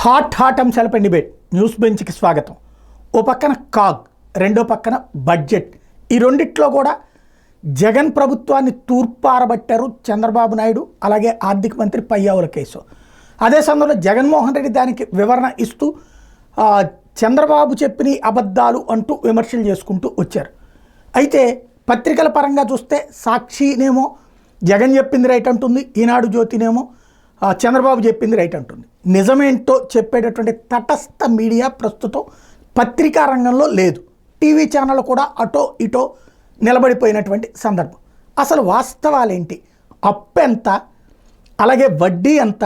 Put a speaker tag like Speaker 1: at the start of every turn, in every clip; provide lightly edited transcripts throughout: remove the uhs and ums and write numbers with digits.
Speaker 1: Hot అంశాలపై debate news బెంచ్కి స్వాగతం. ఓ పక్కన కాగ్, రెండో పక్కన బడ్జెట్. ఈ రెండిట్లో కూడా జగన్ ప్రభుత్వాన్ని తూర్పారబట్టారు చంద్రబాబు నాయుడు, అలాగే ఆర్థిక మంత్రి పయ్యావుల కేశవ్. అదే సమయంలో జగన్మోహన్ రెడ్డి దానికి వివరణ ఇస్తూ చంద్రబాబు చెప్పిన అబద్ధాలు అంటూ విమర్శలు చేసుకుంటూ వచ్చారు. అయితే పత్రికల పరంగా చూస్తే సాక్షినేమో జగన్ చెప్పింది రైట్ అంటుంది, ఈనాడు జ్యోతినేమో చంద్రబాబు చెప్పింది రైట్ అంటుంది. నిజమేంటో చెప్పేటటువంటి తటస్థ మీడియా ప్రస్తుతం పత్రికా రంగంలో లేదు. టీవీ ఛానళ్ళు కూడా అటో ఇటో నిలబడిపోయినటువంటి సందర్భం. అసలు వాస్తవాలేంటి, అప్పు ఎంత, అలాగే వడ్డీ ఎంత,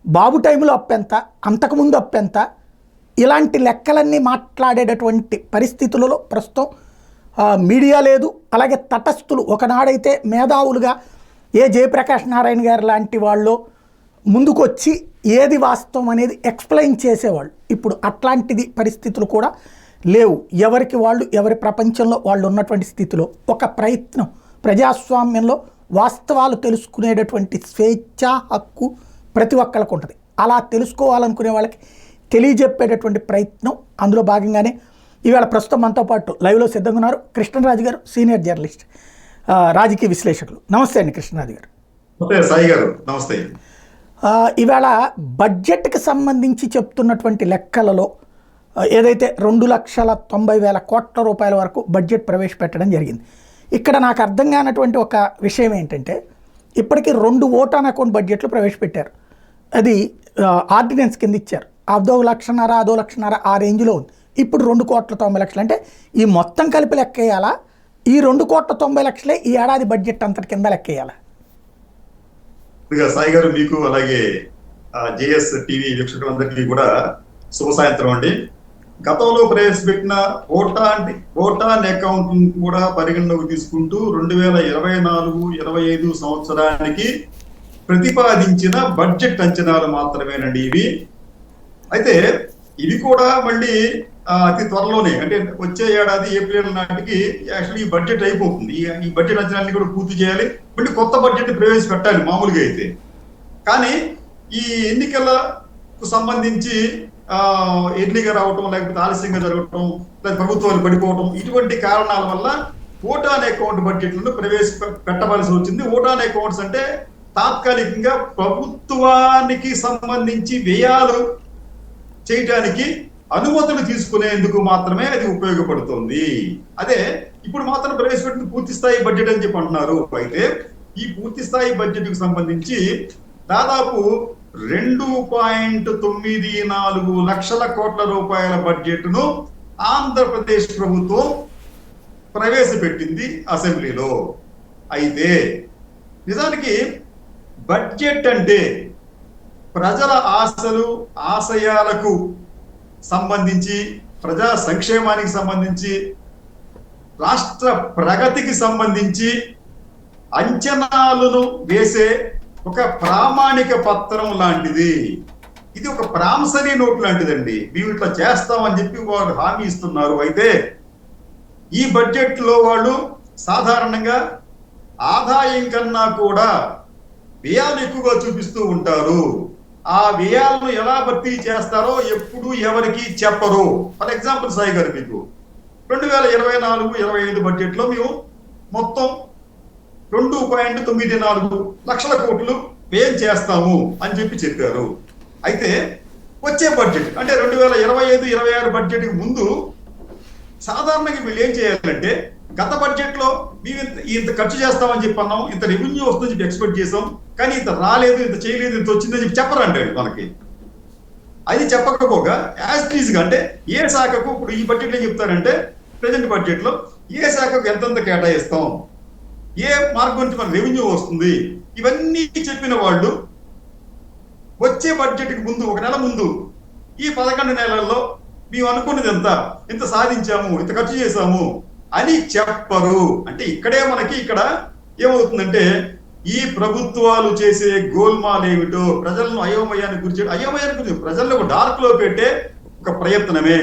Speaker 1: బాబు టైంలో అప్పు ఎంత, అంతకుముందు అప్పు ఎంత, ఇలాంటి లెక్కలన్నీ మాట్లాడేటటువంటి పరిస్థితులలో ప్రస్తుతం మీడియా లేదు. అలాగే తటస్థులు ఒకనాడైతే మేధావులుగా జయప్రకాష్ నారాయణ గారు లాంటి వాళ్ళు ముందుకొచ్చి ఏది వాస్తవం అనేది ఎక్స్ప్లెయిన్ చేసేవాళ్ళు. ఇప్పుడు అట్లాంటిది పరిస్థితులు కూడా లేవు. ఎవరికి వాళ్ళు ఎవరి ప్రపంచంలో వాళ్ళు ఉన్నటువంటి స్థితిలో ఒక ప్రయత్నం, ప్రజాస్వామ్యంలో వాస్తవాలు తెలుసుకునేటటువంటి స్వేచ్ఛ హక్కు ప్రతి ఒక్కరికి ఉంటుంది. అలా తెలుసుకోవాలనుకునే వాళ్ళకి తెలియజెప్పేటటువంటి ప్రయత్నం అందులో భాగంగానే ఇవాళ ప్రస్తుతం మనతో పాటు లైవ్లో సిద్ధంగా ఉన్నారు కృష్ణరాజు గారు, సీనియర్ జర్నలిస్ట్, రాజకీయ విశ్లేషకులు. నమస్తే అండి కృష్ణరాజు గారు.
Speaker 2: సాయి గారు నమస్తే.
Speaker 1: ఇవాళ బడ్జెట్కి సంబంధించి చెప్తున్నటువంటి లెక్కలలో ఏదైతే 2,90,000 కోట్ల రూపాయల వరకు బడ్జెట్ ప్రవేశపెట్టడం జరిగింది. ఇక్కడ నాకు అర్థం కానటువంటి ఒక విషయం ఏంటంటే, ఇప్పటికీ 2 ఓట్ ఆన్ అకౌంట్ బడ్జెట్లు ప్రవేశపెట్టారు. అది ఆర్డినెన్స్ కింద ఇచ్చారు. అదో 1,50,000 ఆ రేంజ్లో ఉంది. ఇప్పుడు 2,90,00,000 అంటే ఈ మొత్తం కలిపి లెక్కేయాలా, ఈ 2,90,00,000 ఈ ఏడాది బడ్జెట్ అంతటి కింద లెక్కేయాలా?
Speaker 2: సాయి గారు, మీకు అలాగే జేఎస్ టీవీ వీక్షకులందరికీ కూడా శుభ సాయంత్రం అండి. గతంలో ప్రవేశపెట్టిన ఓటాన్ అకౌంట్ కూడా పరిగణలోకి తీసుకుంటూ 2024-25 సంవత్సరానికి ప్రతిపాదించిన బడ్జెట్ అంచనాలు మాత్రమేనండి ఇవి. అయితే ఇవి కూడా మళ్ళీ అతి త్వరలోనే, అంటే వచ్చే ఏడాది ఏప్రిల్ నాటికి యాక్చువల్లీ ఈ బడ్జెట్ అయిపోతుంది. ఈ బడ్జెట్ అంచనాన్ని కూడా పూర్తి చేయాలి, మళ్ళీ కొత్త బడ్జెట్ ప్రవేశపెట్టాలి మామూలుగా అయితే. కానీ ఈ ఎన్నికలకు సంబంధించి ఎర్లీగా రావటం, లేకపోతే ఆలస్యంగా జరగటం, లేదా ప్రభుత్వాలు పడిపోవటం, ఇటువంటి కారణాల వల్ల ఓటాన్ అకౌంట్ బడ్జెట్లను ప్రవేశపెట్టవలసి వచ్చింది. ఓటాన్ అకౌంట్స్ అంటే తాత్కాలికంగా ప్రభుత్వానికి సంబంధించి వ్యయాలు చేయటానికి అనుమతులు తీసుకునేందుకు మాత్రమే అది ఉపయోగపడుతుంది. అదే ఇప్పుడు మాత్రం ప్రవేశపెట్టిన పూర్తి స్థాయి బడ్జెట్ అని చెప్పి అంటున్నారు. అయితే ఈ పూర్తి స్థాయి బడ్జెట్ కు సంబంధించి దాదాపు 2.94 లక్షల కోట్ల రూపాయల బడ్జెట్ ను ఆంధ్రప్రదేశ్ ప్రభుత్వం ప్రవేశపెట్టింది అసెంబ్లీలో. అయితే నిజానికి బడ్జెట్ అంటే ప్రజల ఆశలు ఆశయాలకు సంబంధించి, ప్రజా సంక్షేమానికి సంబంధించి, రాష్ట్ర ప్రగతికి సంబంధించి అంచనాలను వేసే ఒక ప్రామాణిక పత్రం లాంటిది. ఇది ఒక ప్రామిసరీ నోట్ లాంటిదండి. మేము ఇట్లా చేస్తామని చెప్పి వాళ్ళు హామీ ఇస్తున్నారు. అయితే ఈ బడ్జెట్ లో వాళ్ళు సాధారణంగా ఆదాయం కన్నా కూడా వ్యయాలు ఎక్కువగా చూపిస్తూ ఉంటారు. ఆ వ్యయాలను ఎలా భర్తీ చేస్తారో ఎప్పుడు ఎవరికి చెప్పరు. ఫర్ ఎగ్జాంపుల్ సాయి గారు, మీకు 2024-25 బడ్జెట్ లో మేము మొత్తం 2.94 లక్షల కోట్లు వ్యయం చేస్తాము అని చెప్పారు. అయితే వచ్చే బడ్జెట్ అంటే 2025-26 బడ్జెట్ కి ముందు సాధారణంగా వీళ్ళు ఏం చేయాలంటే, గత బడ్జెట్ లో మేము ఇంత ఖర్చు చేస్తామని చెప్పి అన్నాం, ఇంత రెవెన్యూ వస్తుందని చెప్పి ఎక్స్పెక్ట్ చేసాం, కానీ ఇంత రాలేదు, ఇంత చేయలేదు, ఇంత వచ్చిందని చెప్పి చెప్పరంటే మనకి. అది చెప్పకపోగా యాజ్ ప్లీజ్ గా, అంటే ఏ శాఖకు ఇప్పుడు ఈ బడ్జెట్ ఏం చెప్తారంటే, ప్రెజెంట్ బడ్జెట్ లో ఏ శాఖకు ఎంతెంత కేటాయిస్తాం, ఏ మార్గం నుంచి మన రెవెన్యూ వస్తుంది, ఇవన్నీ చెప్పిన వాళ్ళు వచ్చే బడ్జెట్ కి ముందు, 1 నెల ముందు, ఈ 11 నెలల్లో మేము అనుకున్నది ఇంత సాధించాము, ఇంత ఖర్చు చేశాము అని చెప్పరు. అంటే ఇక్కడ ఏమవుతుందంటే, ఈ ప్రభుత్వాలు చేసే గోల్మాల్ ఏమిటో ప్రజలను అయోమయానికి గురించి ప్రజలను డార్క్ లో పెట్టే ఒక ప్రయత్నమే.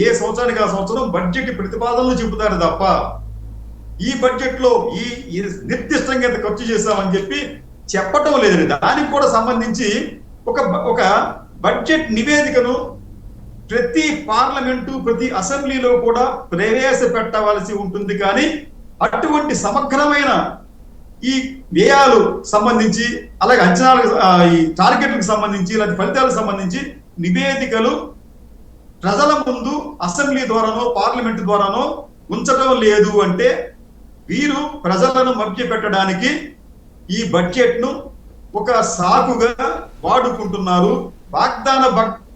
Speaker 2: ఏ సంవత్సరానికి ఆ సంవత్సరం బడ్జెట్ ప్రతిపాదనలు చెబుతారు తప్ప ఈ బడ్జెట్ లో ఈ నిర్దిష్టంగా ఎంత ఖర్చు చేశామని చెప్పి చెప్పటం లేదండి. దానికి కూడా సంబంధించి ఒక బడ్జెట్ నివేదికను ప్రతి పార్లమెంటు ప్రతి అసెంబ్లీలో కూడా ప్రవేశపెట్టవలసి ఉంటుంది. కానీ అటువంటి సమగ్రమైన ఈ వ్యయాలు సంబంధించి, అలాగే అంచనాలకు, ఈ టార్గెట్లకు సంబంధించి, లేదా ఫలితాలకు సంబంధించి నివేదికలు ప్రజల ముందు అసెంబ్లీ ద్వారానో పార్లమెంట్ ద్వారానో ఉంచడం లేదు. అంటే వీరు ప్రజలను మభ్యపెట్టడానికి ఈ బడ్జెట్ ను ఒక సాకుగా వాడుకుంటున్నారు.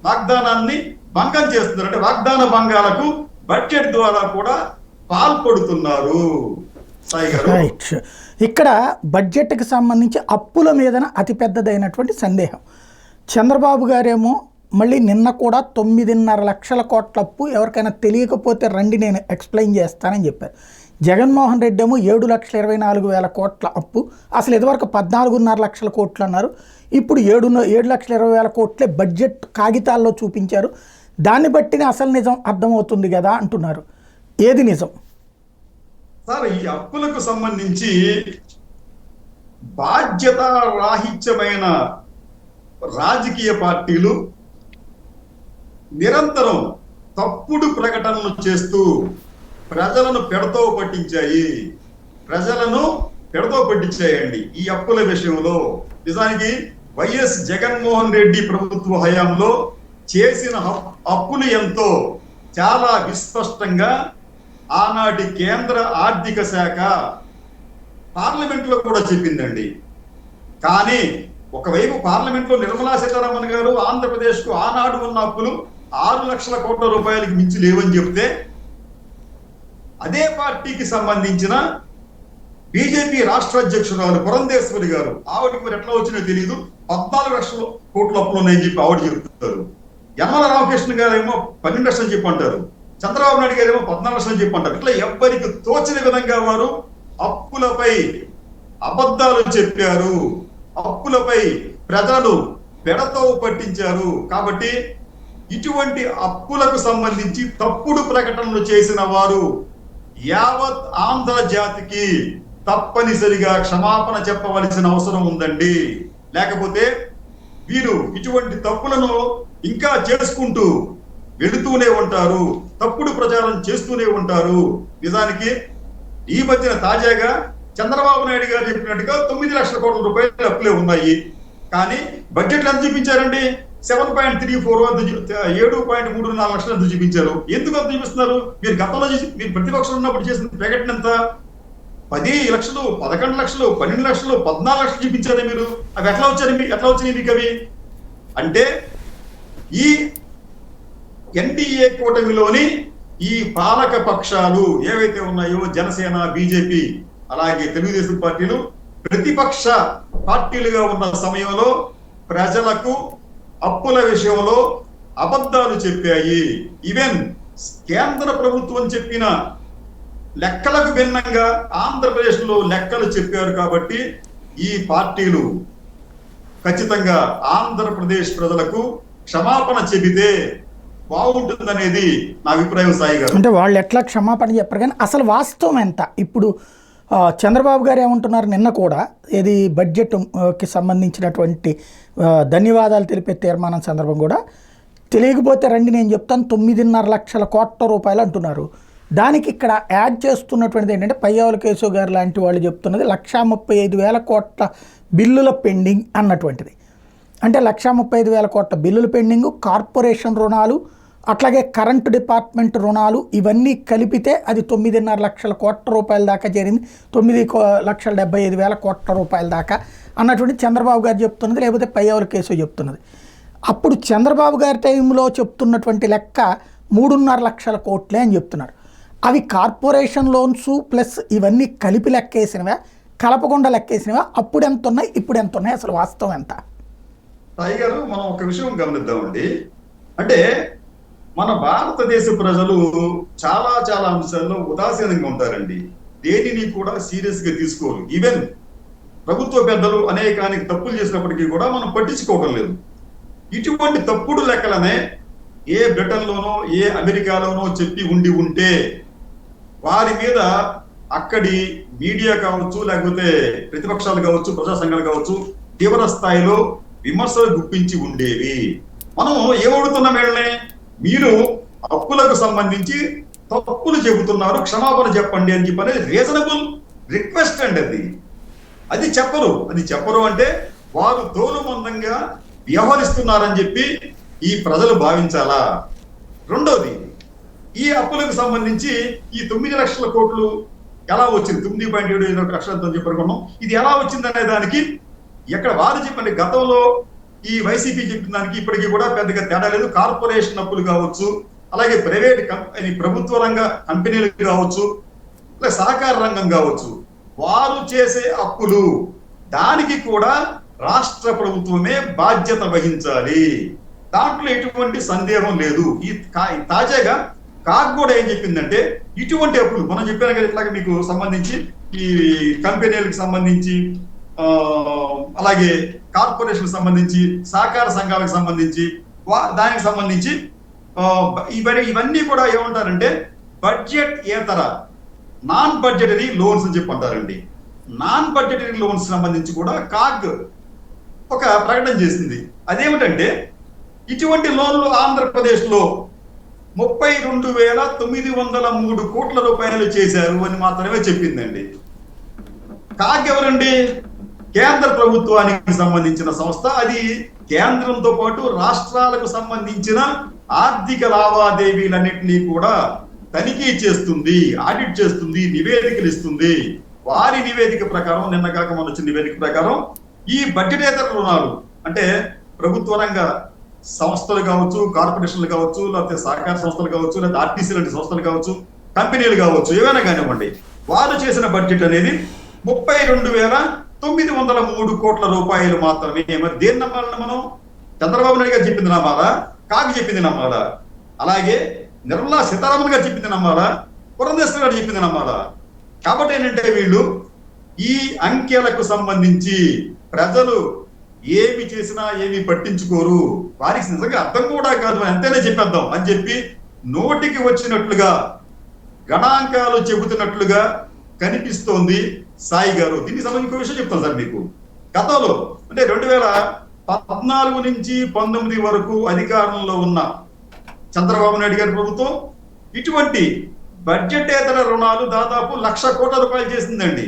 Speaker 2: వాగ్దానాన్ని భంగం చేస్తున్నారు. అంటే వాగ్దాన భంగాలకు బడ్జెట్ ద్వారా కూడా పాల్పడుతున్నారు. సాయి గారు,
Speaker 1: ఇక్కడ బడ్జెట్కి సంబంధించి అప్పుల మీదన అతిపెద్దదైనటువంటి సందేహం. చంద్రబాబు గారేమో మళ్ళీ నిన్న కూడా 9.5 లక్షల కోట్ల అప్పు, ఎవరికైనా తెలియకపోతే రండి నేను ఎక్స్ప్లెయిన్ చేస్తానని చెప్పారు. జగన్మోహన్ రెడ్డి ఏమో 7,24,000 కోట్ల అప్పు, అసలు ఇదివరకు 14.5 లక్షల కోట్లు అన్నారు, ఇప్పుడు 7,20,000 కోట్లే బడ్జెట్ కాగితాల్లో చూపించారు. దాన్ని బట్టినే అసలు నిజం అర్థమవుతుంది కదా అంటున్నారు. ఏది నిజం
Speaker 2: సార్? ఈ అప్పులకు సంబంధించి బాధ్యత రాహిత్యమైన రాజకీయ పార్టీలు నిరంతరం తప్పుడు ప్రకటనలు చేస్తూ ప్రజలను పెడతో పట్టించాయండి ఈ అప్పుల విషయంలో. నిజానికి వైఎస్ జగన్మోహన్ రెడ్డి ప్రభుత్వ హయాంలో చేసిన అప్పులు ఎంతో చాలా విస్పష్టంగా ఆనాటి కేంద్ర ఆర్థిక శాఖ పార్లమెంట్లో కూడా చెప్పిందండి. కానీ ఒకవైపు పార్లమెంట్లో నిర్మలా సీతారామన్ గారు ఆంధ్రప్రదేశ్కు ఆనాడు ఉన్న అప్పులు 6 లక్షల కోట్ల రూపాయలకి మించి లేవని చెప్తే, అదే పార్టీకి సంబంధించిన బీజేపీ రాష్ట్ర అధ్యక్షురాలు పురంధేశ్వరి గారు, ఆవిడకి మరి ఎట్లా వచ్చినో తెలియదు, 14 లక్షల కోట్ల అప్పులు ఉన్నాయని చెప్పి ఆవిడ చెప్తారు. యనమల రామకృష్ణ గారేమో 12 లక్షలు చెప్పి అంటారు. చంద్రబాబు నాయుడు గారేమో 14 లక్షలు చెప్పి అంటారు. ఇట్లా ఎవ్వరికి తోచిన విధంగా వారు అప్పులపై అబద్ధాలు చెప్పారు, అప్పులపై ప్రజలను పెడతో పట్టించారు. కాబట్టి ఇటువంటి అప్పులకు సంబంధించి తప్పుడు ప్రకటనలు చేసిన వారు యావత్ ఆంధ్ర జాతికి తప్పనిసరిగా క్షమాపణ చెప్పవలసిన అవసరం ఉందండి. లేకపోతే వీరు ఇటువంటి తప్పులను ఇంకా చేసుకుంటూ వెళుతూనే ఉంటారు, తప్పుడు ప్రచారం చేస్తూనే ఉంటారు. నిజానికి ఈ మధ్యన తాజాగా చంద్రబాబు నాయుడు గారు చెప్పినట్టుగా 9 లక్షల కోట్ల రూపాయలు అప్పులే ఉన్నాయి. కానీ బడ్జెట్ ఎంత చూపించారండి? 7.34, 7.34 లక్షలు ఎంత చూపించారు? ఎందుకు అంత చూపిస్తున్నారు? మీరు గతంలో మీరు ప్రతిపక్షం ఉన్నప్పుడు చేసిన ప్రకటన ఎంత? 10 లక్షలు, 11 లక్షలు, 12 లక్షలు, 14 లక్షలు చూపించారు. మీరు అవి ఎట్లా వచ్చినాయి మీకు అవి? అంటే ఈ ఎన్డీఏ కూటమిలోని ఈ పాలక పక్షాలు ఏవైతే ఉన్నాయో, జనసేన, బీజేపీ, అలాగే తెలుగుదేశం పార్టీలు ప్రతిపక్ష పార్టీలుగా ఉన్న సమయంలో ప్రజలకు అప్పుల విషయంలో అబద్ధాలు చెప్పాయి. ఈవెన్ కేంద్ర ప్రభుత్వం చెప్పిన లెక్కలకు భిన్నంగా ఆంధ్రప్రదేశ్ లో లెక్కలు చెప్పారు. కాబట్టి ఈ పార్టీలు ఖచ్చితంగా ఆంధ్రప్రదేశ్ ప్రజలకు క్షమాపణ చెబితే బాగుంటుందనేది నా అభిప్రాయం. సాయి గారు,
Speaker 1: అంటే వాళ్ళు ఎట్లా క్షమాపణ చెప్పరు, కానీ అసలు వాస్తవం ఎంత? ఇప్పుడు చంద్రబాబు గారు ఏమంటున్నారు, నిన్న కూడా ఏది బడ్జెట్కి సంబంధించినటువంటి ధన్యవాదాలు తెలిపే తీర్మానం సందర్భం కూడా, తెలియకపోతే రండి నేను చెప్తాను 9.5 లక్షల కోట్ల రూపాయలు అంటున్నారు. దానికి ఇక్కడ యాడ్ చేస్తున్నటువంటిది ఏంటంటే, పయ్యావుల కేశవ్ గారు లాంటి వాళ్ళు చెప్తున్నది 1,35,000 కోట్ల బిల్లుల పెండింగ్ అన్నటువంటిది. అంటే 1,35,000 కోట్ల బిల్లులు పెండింగ్, కార్పొరేషన్ రుణాలు, అట్లాగే కరెంటు డిపార్ట్మెంట్ రుణాలు, ఇవన్నీ కలిపితే అది 9.5 లక్షల కోట్ల రూపాయల దాకా చేరింది. 9,75,000 కోట్ల రూపాయల దాకా అన్నటువంటి చంద్రబాబు గారు చెప్తున్నది, లేకపోతే పయ్యావుల కేశవ్ చెప్తున్నది. అప్పుడు చంద్రబాబు గారి టైంలో చెప్తున్నటువంటి లెక్క 3.5 లక్షల కోట్లే అని చెప్తున్నారు. అవి కార్పొరేషన్ లోన్స్ ప్లస్ ఇవన్నీ కలిపి లెక్కేసినవా, కలపకుండా లెక్కేసినవా? అప్పుడు ఎంత ఉన్నాయి, ఇప్పుడు ఎంత ఉన్నాయి, అసలు వాస్తవం ఎంత?
Speaker 2: సాయి గారు, మనం ఒక విషయం గమనిద్దామండి. అంటే మన భారతదేశ ప్రజలు చాలా చాలా అంశాల్లో ఉదాసీనంగా ఉంటారండి. దేనిని కూడా సీరియస్ గా తీసుకోరు. ఈవెన్ ప్రభుత్వ పెద్దలు అనేకానికి తప్పులు చేసినప్పటికీ కూడా మనం పట్టించుకోవడం లేదు. ఇటువంటి తప్పుడు లెక్కలనే ఏ బ్రిటన్లోనో ఏ అమెరికాలోనో చెప్పి ఉంటే వారి మీద అక్కడి మీడియా కావచ్చు, లేకపోతే ప్రతిపక్షాలు కావచ్చు, ప్రజా సంఘాలు కావచ్చు, తీవ్ర స్థాయిలో విమర్శలు గుప్పించి ఉండేవి. మనం ఏమడుగుతున్నాం వీళ్ళని, మీరు అప్పులకు సంబంధించి తప్పులు చెబుతున్నారు, క్షమాపణ చెప్పండి అని చెప్పి అనేది రీజనబుల్ రిక్వెస్ట్ అండి. అది చెప్పరు అంటే వారు తోలుమందంగా వ్యవహరిస్తున్నారని చెప్పి ఈ ప్రజలు భావించాలా. రెండోది, ఈ అప్పులకు సంబంధించి ఈ 9 లక్షల కోట్లు ఎలా వచ్చింది, 9.7 లక్షలతో చెప్పనుకున్నాం, ఇది ఎలా వచ్చిందనే దానికి ఎక్కడ వారు చెప్పండి. గతంలో ఈ వైసీపీ చెప్పిన దానికి ఇప్పటికీ కూడా పెద్దగా తేడా లేదు. కార్పొరేషన్ అప్పులు కావచ్చు, అలాగే ప్రైవేట్ ప్రభుత్వ రంగ కంపెనీలు కావచ్చు, లేదా సహకార రంగం కావచ్చు, వారు చేసే అప్పులు దానికి కూడా రాష్ట్ర ప్రభుత్వమే బాధ్యత వహించాలి. దాంట్లో ఎటువంటి సందేహం లేదు. ఈ తాజాగా కాగ్ కూడా ఏం చెప్పిందంటే, ఇటువంటి అప్పులు మనం చెప్పాను కదా, ఇట్లాగే మీకు సంబంధించి ఈ కంపెనీలకు సంబంధించి, అలాగే కార్పొరేషన్ సంబంధించి, సహకార సంఘాలకు సంబంధించి, దానికి సంబంధించి ఇవన్నీ కూడా ఏమంటారంటే బడ్జెట్ ఏతర నాన్ బడ్జెటరీ లోన్స్ అని చెప్పి అంటారండి. నాన్ బడ్జెటరీ లోన్స్ సంబంధించి కూడా కాగ్ ఒక ప్రకటన చేసింది. అదేమిటంటే, ఇటువంటి లోన్లు ఆంధ్రప్రదేశ్ లో 32,903 కోట్ల రూపాయలు చేశారు అని మాత్రమే చెప్పిందండి. కాగ్ ఎవరండి? కేంద్ర ప్రభుత్వానికి సంబంధించిన సంస్థ. అది కేంద్రంతో పాటు రాష్ట్రాలకు సంబంధించిన ఆర్థిక లావాదేవీలన్నింటినీ కూడా తనిఖీ చేస్తుంది, ఆడిట్ చేస్తుంది, నివేదికలు ఇస్తుంది. వారి నివేదిక ప్రకారం, నిన్న కాక మొన్న వచ్చిన నివేదిక ప్రకారం, ఈ బడ్జెటేతర రుణాలు అంటే ప్రభుత్వ రంగ సంస్థలు కావచ్చు, కార్పొరేషన్లు కావచ్చు, లేకపోతే సహకార సంస్థలు కావచ్చు, లేకపోతే ఆర్టీసీ లాంటి సంస్థలు కావచ్చు, కంపెనీలు కావచ్చు, ఏవైనా కానివ్వండి, వారు చేసిన బడ్జెట్ అనేది 32,903 కోట్ల రూపాయలు మాత్రమే. మరి దేన్ని నమ్మాలన్నా మనం? చంద్రబాబు నాయుడు గారు చెప్పింది నమ్మాలా? కాగ్ చెప్పింది నమ్మాలా? అలాగే నిర్మలా సీతారామన్ గారు చెప్పింది నమ్మాలా? పురంధేశ్వరి గారు చెప్పింది నమ్మాలా? కాబట్టి ఏంటంటే, వీళ్ళు ఈ అంకెలకు సంబంధించి ప్రజలు ఏమి చేసినా ఏమి పట్టించుకోరు, వారికి నిజంగా అర్థం కూడా కాదు, అంతేనే చెప్పేద్దాం అని చెప్పి నోటికి వచ్చినట్లుగా గణాంకాలు చెబుతున్నట్లుగా కనిపిస్తోంది సాయి గారు. దీనికి సంబంధించి ఇంకో విషయం చెప్తాను సార్ మీకు. గతంలో అంటే 2014 నుంచి 19 వరకు అధికారంలో ఉన్న చంద్రబాబు నాయుడు గారి ప్రభుత్వం ఇటువంటి బడ్జెటేతర రుణాలు దాదాపు 1,00,000 కోట్ల రూపాయలు చేసిందండి.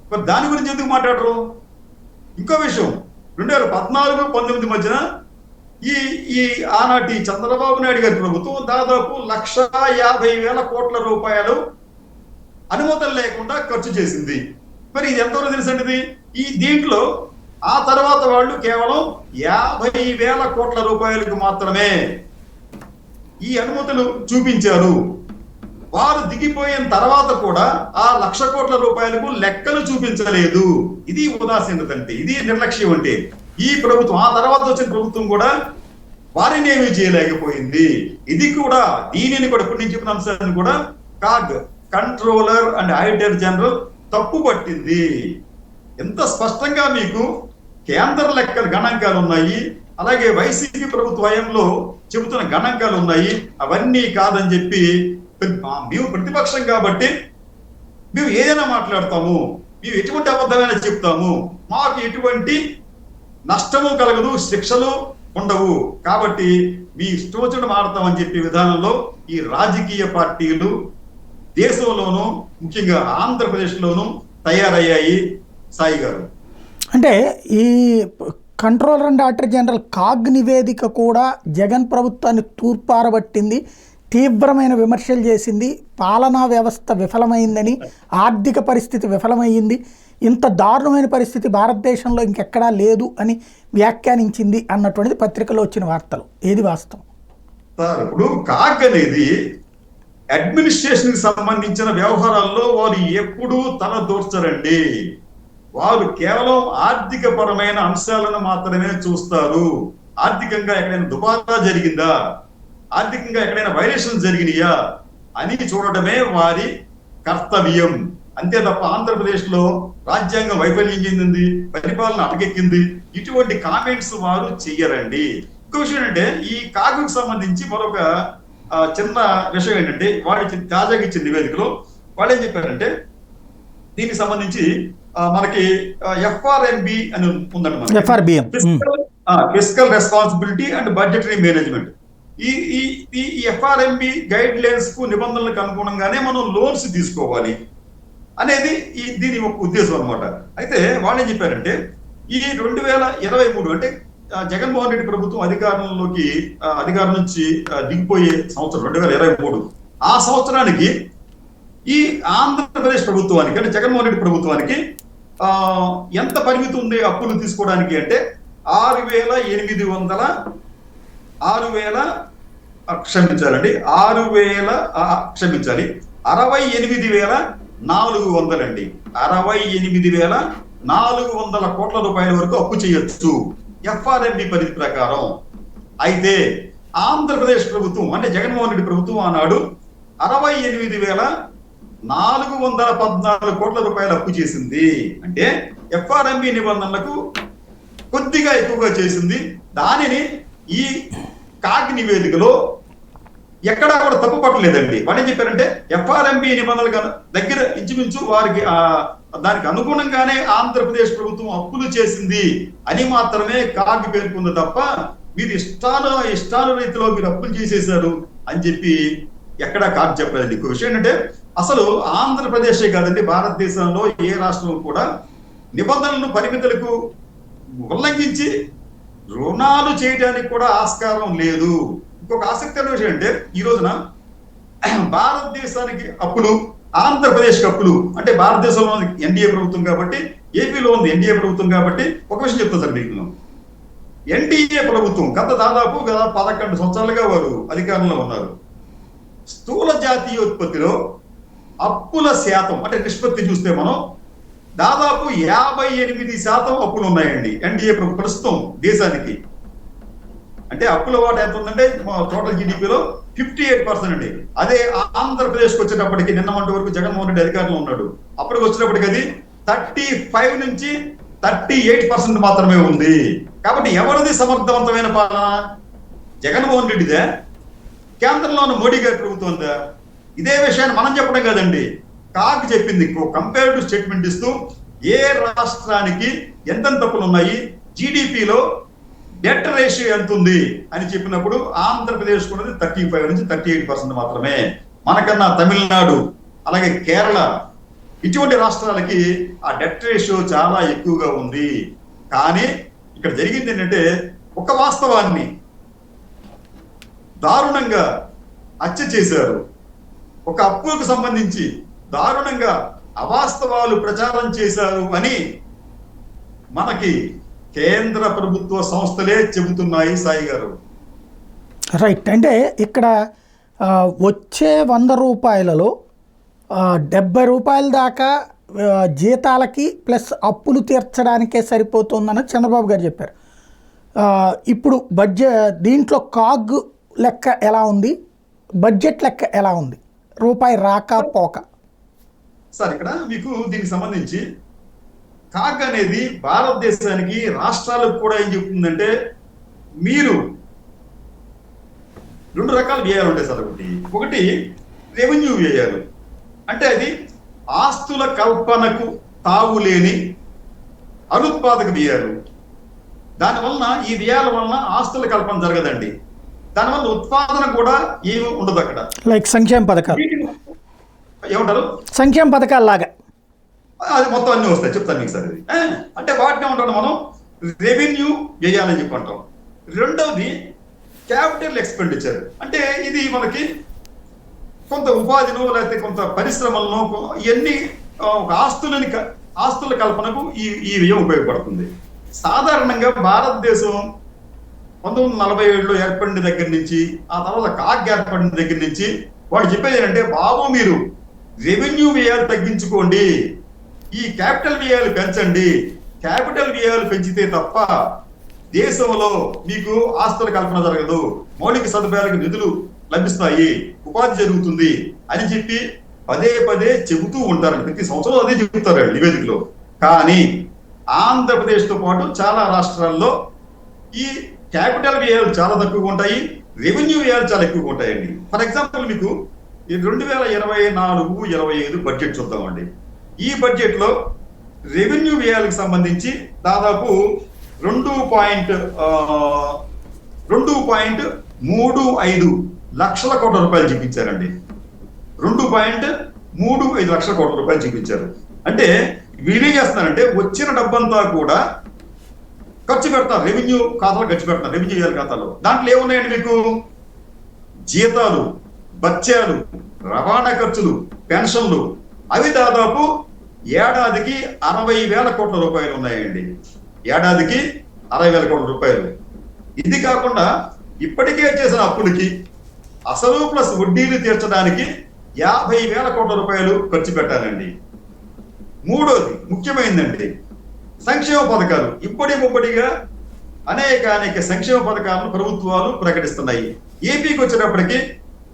Speaker 2: మరి దాని గురించి ఎందుకు మాట్లాడరు? ఇంకో విషయం, 2014-19 మధ్యన ఈ ఆనాటి చంద్రబాబు నాయుడు గారి ప్రభుత్వం దాదాపు 1,50,000 కోట్ల రూపాయలు అనుమతులు లేకుండా ఖర్చు చేసింది. మరి ఇది ఎంతవరకు తెలుసండి? ఈ దీంట్లో ఆ తర్వాత వాళ్ళు కేవలం 50,000 కోట్ల రూపాయలకు మాత్రమే ఈ అనుమతులు చూపించారు. వారు దిగిపోయిన తర్వాత కూడా ఆ 1,00,000 కోట్ల రూపాయలకు లెక్కలు చూపించలేదు. ఇది ఉదాసీనత అంటే, ఇది నిర్లక్ష్యం అంటే. ఈ ప్రభుత్వం, ఆ తర్వాత వచ్చిన ప్రభుత్వం కూడా వారిని ఏమీ చేయలేకపోయింది. ఇది కూడా, దీనిని కూడా, ఇప్పుడు నేను చెప్పిన అంశాన్ని కూడా CAG controller and auditor general తప్పు పట్టింది. ఎంత స్పష్టంగా మీకు కేంద్ర లెక్కల గణాంకాలు ఉన్నాయి, అలాగే వైసీపీ ప్రభుత్వ హయాంలో చెబుతున్న గణాంకాలు ఉన్నాయి. అవన్నీ కాదని చెప్పి, మేము ప్రతిపక్షం కాబట్టి మేము ఏదైనా మాట్లాడతాము, మేము ఎటువంటి అబద్ధమైనా చెప్తాము, మాకు ఎటువంటి నష్టము కలగదు, శిక్షలు ఉండవు, కాబట్టి మీ ఇష్టం వచ్చినట్టు మాడతామని చెప్పే విధానంలో ఈ రాజకీయ పార్టీలు దేశంలోనూ ముఖ్యంగా ఆంధ్రప్రదేశ్లోనూ తయారయ్యాయి సాయి గారు.
Speaker 1: అంటే ఈ controller and auditor general CAG నివేదిక కూడా జగన్ ప్రభుత్వాన్ని తూర్పారబట్టింది, తీవ్రమైన విమర్శలు చేసింది, పాలనా వ్యవస్థ విఫలమైందని, ఆర్థిక పరిస్థితి విఫలమైంది, ఇంత దారుణమైన పరిస్థితి భారతదేశంలో ఇంకెక్కడా లేదు అని వ్యాఖ్యానించింది అన్నటువంటిది పత్రికలో వచ్చిన వార్తలు. ఏది వాస్తవం?
Speaker 2: సార్, ఇప్పుడు కాగ్ అనేది అడ్మినిస్ట్రేషన్ కి సంబంధించిన వ్యవహారాల్లో వారు ఎప్పుడూ తలదూర్చరండి. వారు కేవలం ఆర్థిక పరమైన అంశాలను మాత్రమే చూస్తారు. ఆర్థికంగా ఎక్కడైనా దుబారా జరిగిందా, ఆర్థికంగా ఎక్కడైనా వైలేషన్ జరిగినాయా అని చూడటమే వారి కర్తవ్యం. అంతే తప్ప ఆంధ్రప్రదేశ్ లో రాజ్యాంగం వైఫల్యం చెందింది, పరిపాలన అటకెక్కింది, ఇటువంటి కామెంట్స్ వారు చెయ్యరండి. ఇంకో విషయం ఏంటంటే, ఈ కాగుకు సంబంధించి మరొక చిన్న విషయం ఏంటంటే, వాళ్ళు తాజాగా ఇచ్చిన నివేదికలో వాళ్ళు ఏం చెప్పారంటే, దీనికి సంబంధించి మనకి FRMB అని ఉందండి, fiscal responsibility and budgetary management. ఈ ఈ ఈ ఎఫ్ఆర్ఎంబి గైడ్ లైన్స్ కు నిబంధనలకు అనుగుణంగానే మనం లోన్స్ తీసుకోవాలి అనేది దీని ఒక ఉద్దేశం అనమాట. అయితే వాళ్ళు ఏం చెప్పారంటే ఈ 2023 అంటే జగన్మోహన్ రెడ్డి ప్రభుత్వం అధికారం నుంచి దిగిపోయే సంవత్సరం 2023, ఆ సంవత్సరానికి ఈ ఆంధ్రప్రదేశ్ ప్రభుత్వానికి అంటే జగన్మోహన్ రెడ్డి ప్రభుత్వానికి ఎంత పరిమితి ఉంది అప్పులు తీసుకోవడానికి అంటే 68,400 అండి. 68,400 కోట్ల రూపాయల వరకు అప్పు చేయొచ్చు ఎఫ్ఆర్ఎంబి పరిధి ప్రకారం. అయితే ఆంధ్రప్రదేశ్ ప్రభుత్వం అంటే జగన్మోహన్ రెడ్డి ప్రభుత్వం ఆనాడు 68,414 కోట్ల రూపాయలు అప్పు చేసింది. అంటే ఎఫ్ఆర్ఎంబి నిబంధనలకు కొద్దిగా ఎక్కువగా చేసింది. దానిని ఈ కాగ్ నివేదికలో ఎక్కడా కూడా తప్పు పట్టలేదండి. వాళ్ళు ఏం చెప్పారంటే ఎఫ్ఆర్ఎంబి నిబంధనల దగ్గర ఇంచుమించు వారికి దానికి అనుగుణంగానే ఆంధ్రప్రదేశ్ ప్రభుత్వం అప్పులు చేసింది అని మాత్రమే కాగ్ పేర్కొంది తప్ప మీరు ఇష్టాల రీతిలో మీరు అప్పులు చేసేశారు అని చెప్పి ఎక్కడా కాగ్ చెప్పలేదండి. ఇంకో విషయం ఏంటంటే అసలు ఆంధ్రప్రదేశే కాదండి, భారతదేశంలో ఏ రాష్ట్రం కూడా నిబంధనలను పరిమితులకు ఉల్లంఘించి రుణాలు చేయడానికి కూడా ఆస్కారం లేదు. ఇంకొక ఆసక్తికరమైన విషయం అంటే ఈ రోజున భారతదేశానికి అప్పులు, ఆంధ్రప్రదేశ్ అప్పులు అంటే భారతదేశంలో ఎన్డీఏ ప్రభుత్వం కాబట్టి, ఏపీలో ఉంది ఎన్డీఏ ప్రభుత్వం కాబట్టి ఒక విషయం చెప్తాను సార్ మీకు. ఎన్డీఏ ప్రభుత్వం గత దాదాపు 11 సంవత్సరాలుగా వారు అధికారంలో ఉన్నారు. స్థూల జాతీయోత్పత్తిలో అప్పుల శాతం అంటే నిష్పత్తి చూస్తే మనం దాదాపు 58% అప్పులు ఉన్నాయండి ఎన్డీఏ ప్రభుత్వం ప్రస్తుతం దేశానికి. అంటే అప్పుల వాటా ఎంత ఉందంటే టోటల్ జీడిపిలో 58% అండి. అదే ఆంధ్రప్రదేశ్కి వచ్చేటప్పటికి నిన్న వంటి వరకు జగన్మోహన్ రెడ్డి అధికారంలో ఉన్నాడు, అప్పటికి వచ్చేటప్పటికి అది 35 నుంచి 38% మాత్రమే ఉంది. కాబట్టి ఎవరిది సమర్థవంతమైన పాలన? జగన్మోహన్ రెడ్డిదే, కేంద్రంలో ఉన్న మోడీ గారి ప్రభుత్వందా? ఇదే విషయాన్ని మనం చెప్పడం కాదండి, కాగ్ చెప్పింది. కంపేరిటివ్ స్టేట్మెంట్ ఇస్తూ ఏ రాష్ట్రానికి ఎంతెంత తప్పులు ఉన్నాయి, జీడిపిలో డెట్ రేషియో ఎంత ఉంది అని చెప్పినప్పుడు ఆంధ్రప్రదేశ్ ఉన్నది 35 నుంచి 38% మాత్రమే. మనకన్నా తమిళనాడు అలాగే కేరళ ఇటువంటి రాష్ట్రాలకి ఆ డెట్ రేషియో చాలా ఎక్కువగా ఉంది. కానీ ఇక్కడ జరిగింది ఏంటంటే ఒక వాస్తవాన్ని దారుణంగా హత్య చేశారు. ఒక అప్పులకు సంబంధించి దారుణంగా అవాస్తవాలు ప్రచారం చేశారు అని మనకి కేంద్ర ప్రభుత్వ సంస్థలే చెబుతున్నాయి సాయి గారు.
Speaker 1: రైట్. అంటే ఇక్కడ వచ్చే 100 రూపాయలలో 70 రూపాయల దాకా జీతాలకి ప్లస్ అప్పులు తీర్చడానికే సరిపోతుందని చంద్రబాబు గారు చెప్పారు. ఇప్పుడు దీంట్లో కాగ్ లెక్క ఎలా ఉంది, బడ్జెట్ లెక్క ఎలా ఉంది, రూపాయి రాక పోక?
Speaker 2: సార్ ఇక్కడ మీకు దీనికి సంబంధించి కాగ్ అనేది భారతదేశానికి రాష్ట్రాలకు కూడా ఏం చెప్తుందంటే మీరు 2 రకాల వ్యయాలు ఉంటాయి సార్. ఒకటి రెవెన్యూ వ్యయాలు, అంటే అది ఆస్తుల కల్పనకు తావులేని అనుత్పాదక వ్యయాలు. దానివలన ఈ వ్యయాల వలన ఆస్తుల కల్పన జరగదండి, దానివల్ల ఉత్పాదన కూడా ఏమి ఉండదు అక్కడ.
Speaker 1: లైక్ సంక్షేమ పథకాలు
Speaker 2: ఏమంటారు,
Speaker 1: సంక్షేమ పథకాలు లాగా
Speaker 2: అది మొత్తం అన్ని వస్తాయి. చెప్తాను మీకు సార్. ఇది అంటే వాటిని ఏమంటాం మనం రెవెన్యూ వ్యయాలని చెప్పి అంటాం. రెండవది క్యాపిటల్ ఎక్స్పెండిచర్, అంటే ఇది మనకి కొంత ఉపాధిలో లేకపోతే కొంత పరిశ్రమలను ఇవన్నీ ఆస్తుల కల్పనకు ఈ వ్యయం ఉపయోగపడుతుంది. సాధారణంగా భారతదేశం 1947లో ఏర్పడిన దగ్గర నుంచి, ఆ తర్వాత కాగ్ ఏర్పడిన దగ్గర నుంచి వాళ్ళు చెప్పేది ఏంటంటే బాబు మీరు రెవెన్యూ వ్యయాలు తగ్గించుకోండి, ఈ క్యాపిటల్ వ్యయాలు పెంచండి. క్యాపిటల్ వ్యయాలు పెంచితే తప్ప దేశంలో మీకు ఆస్తుల కల్పన జరగదు, మౌలిక సదుపాయాలకు నిధులు లభిస్తాయి, ఉపాధి జరుగుతుంది అని చెప్పి పదే పదే చెబుతూ ఉంటారు. ప్రతి సంవత్సరం అదే చెబుతారు నివేదికలో. కానీ ఆంధ్రప్రదేశ్తో పాటు చాలా రాష్ట్రాల్లో ఈ క్యాపిటల్ వ్యయాలు చాలా తక్కువగా ఉంటాయి, రెవెన్యూ వ్యయాలు చాలా ఎక్కువగా ఉంటాయండి. ఫర్ ఎగ్జాంపుల్ మీకు 2024-25 బడ్జెట్ చూద్దామండి. ఈ బడ్జెట్ లో రెవెన్యూ వ్యయాలకు సంబంధించి దాదాపు 2.35 లక్షల కోట్ల రూపాయలు చూపించారండి. 2.35 లక్షల కోట్ల రూపాయలు చూపించారు. అంటే వీళ్ళు చేస్తున్నారంటే వచ్చిన డబ్బంతా కూడా ఖర్చు పెడతారు, రెవెన్యూ ఖాతాలో ఖర్చు పెడతారు, రెవెన్యూ ఖాతాలో. దాంట్లో ఏమున్నాయండి మీకు? జీతాలు, బత్యాలు, రవాణా ఖర్చులు, పెన్షన్లు, అవి దాదాపు ఏడాదికి 60,000 కోట్ల రూపాయలు ఉన్నాయండి. ఏడాదికి 60,000 కోట్ల రూపాయలు. ఇది కాకుండా ఇప్పటికే చేసిన అప్పులకి అసలు ప్లస్ వడ్డీలు తీర్చడానికి 50,000 కోట్ల రూపాయలు ఖర్చు పెట్టాలండి. మూడోది ముఖ్యమైనదండి, సంక్షేమ పథకాలు. ముప్పటిగా అనేక సంక్షేమ పథకాలను ప్రభుత్వాలు ప్రకటిస్తున్నాయి. ఏపీకి వచ్చేటప్పటికి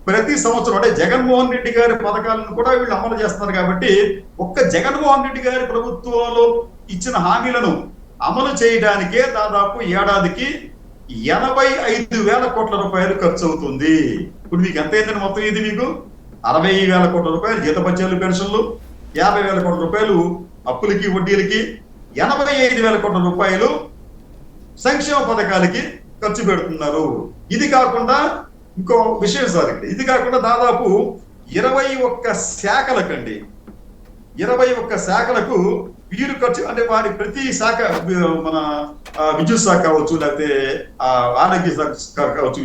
Speaker 2: ప్రతి సంవత్సరం అంటే జగన్మోహన్ రెడ్డి గారి పథకాలను కూడా వీళ్ళు అమలు చేస్తున్నారు. కాబట్టి ఒక్క జగన్మోహన్ రెడ్డి గారి ప్రభుత్వంలో ఇచ్చిన హామీలను అమలు చేయడానికే దాదాపు ఏడాదికి 85,000 కోట్ల రూపాయలు ఖర్చు అవుతుంది. ఇప్పుడు మీకు ఎంత అయిందని మొత్తం? ఇది మీకు 60,000 కోట్ల రూపాయలు జీతభత్యాలు, పెన్షన్లు, 50,000 కోట్ల రూపాయలు అప్పులకి వడ్డీలకి, 85,000 కోట్ల రూపాయలు సంక్షేమ పథకాలకి ఖర్చు పెడుతున్నారు. ఇది కాకుండా ఇంకో విషయం సార్, ఇది కాకుండా దాదాపు 21 శాఖలకండి, 21 శాఖలకు వీరు ఖర్చు అంటే వారి ప్రతి శాఖ, మన విద్యుత్ శాఖ కావచ్చు, లేకపోతే ఆరోగ్య శాఖ కావచ్చు,